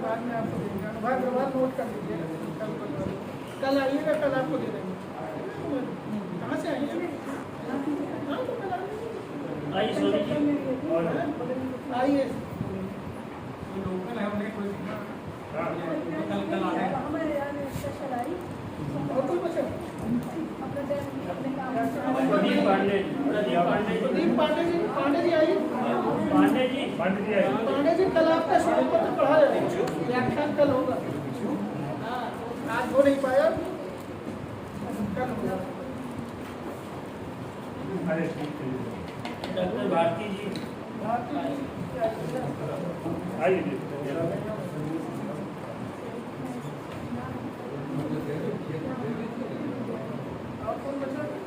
K: बाद में आपको देंगे। अनुभव नोट कर लीजिए। कल आइएगा, कल आपको दे देंगे। कहाँ से आइए? हाँ तो कल
I: आइए सोनी जी।
K: आइए। और कोई बचा?
I: प्रदीप पांडे।
K: प्रदीप पांडे जी, पांडे जी आइए।
I: पांडे जी।
K: पांडे जी, कल आपका शुरू पत्र पढ़ा जाएगा, व्याख्यान कल होगा। हाँ, आज हो नहीं पाया, कल होगा।
A: अरे ठीक है।
I: डॉक्टर भारती जी।
A: आइए।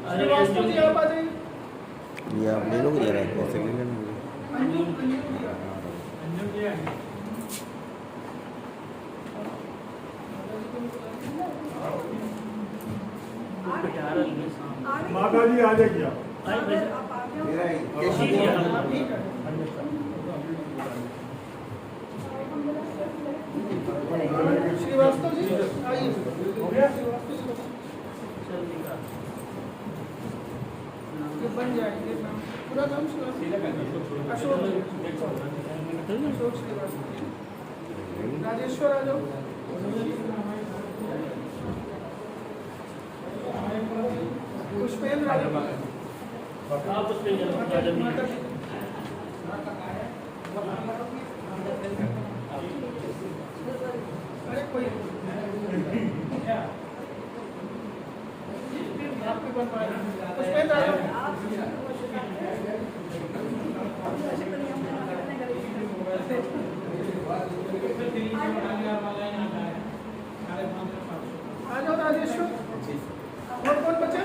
K: श्रीवास्तव जी आप आ जाइए।
C: ये आप ले लोगे जरा, कैसे ले लेना?
K: अंजुम जी
D: माता जी आ जाइए आप।
E: श्रीवास्तव जी आइए।
D: हो गया?
E: ये बन जाएंगे नाम, पूरा नाम श्रीवास्तव, अशोक श्रीवास्तव, राजेश्वर आ जाओ। पुष्पेंद्र आ जाओ। अरे कोई आपके बनवाए पुष्पेंद्र आ जाओ। आ जाओ राजेश्वर। और कौन बचा?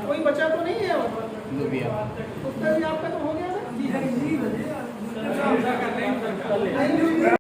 E: कोई बचा तो नहीं है? उत्तर भी आपका तो हो गया ना?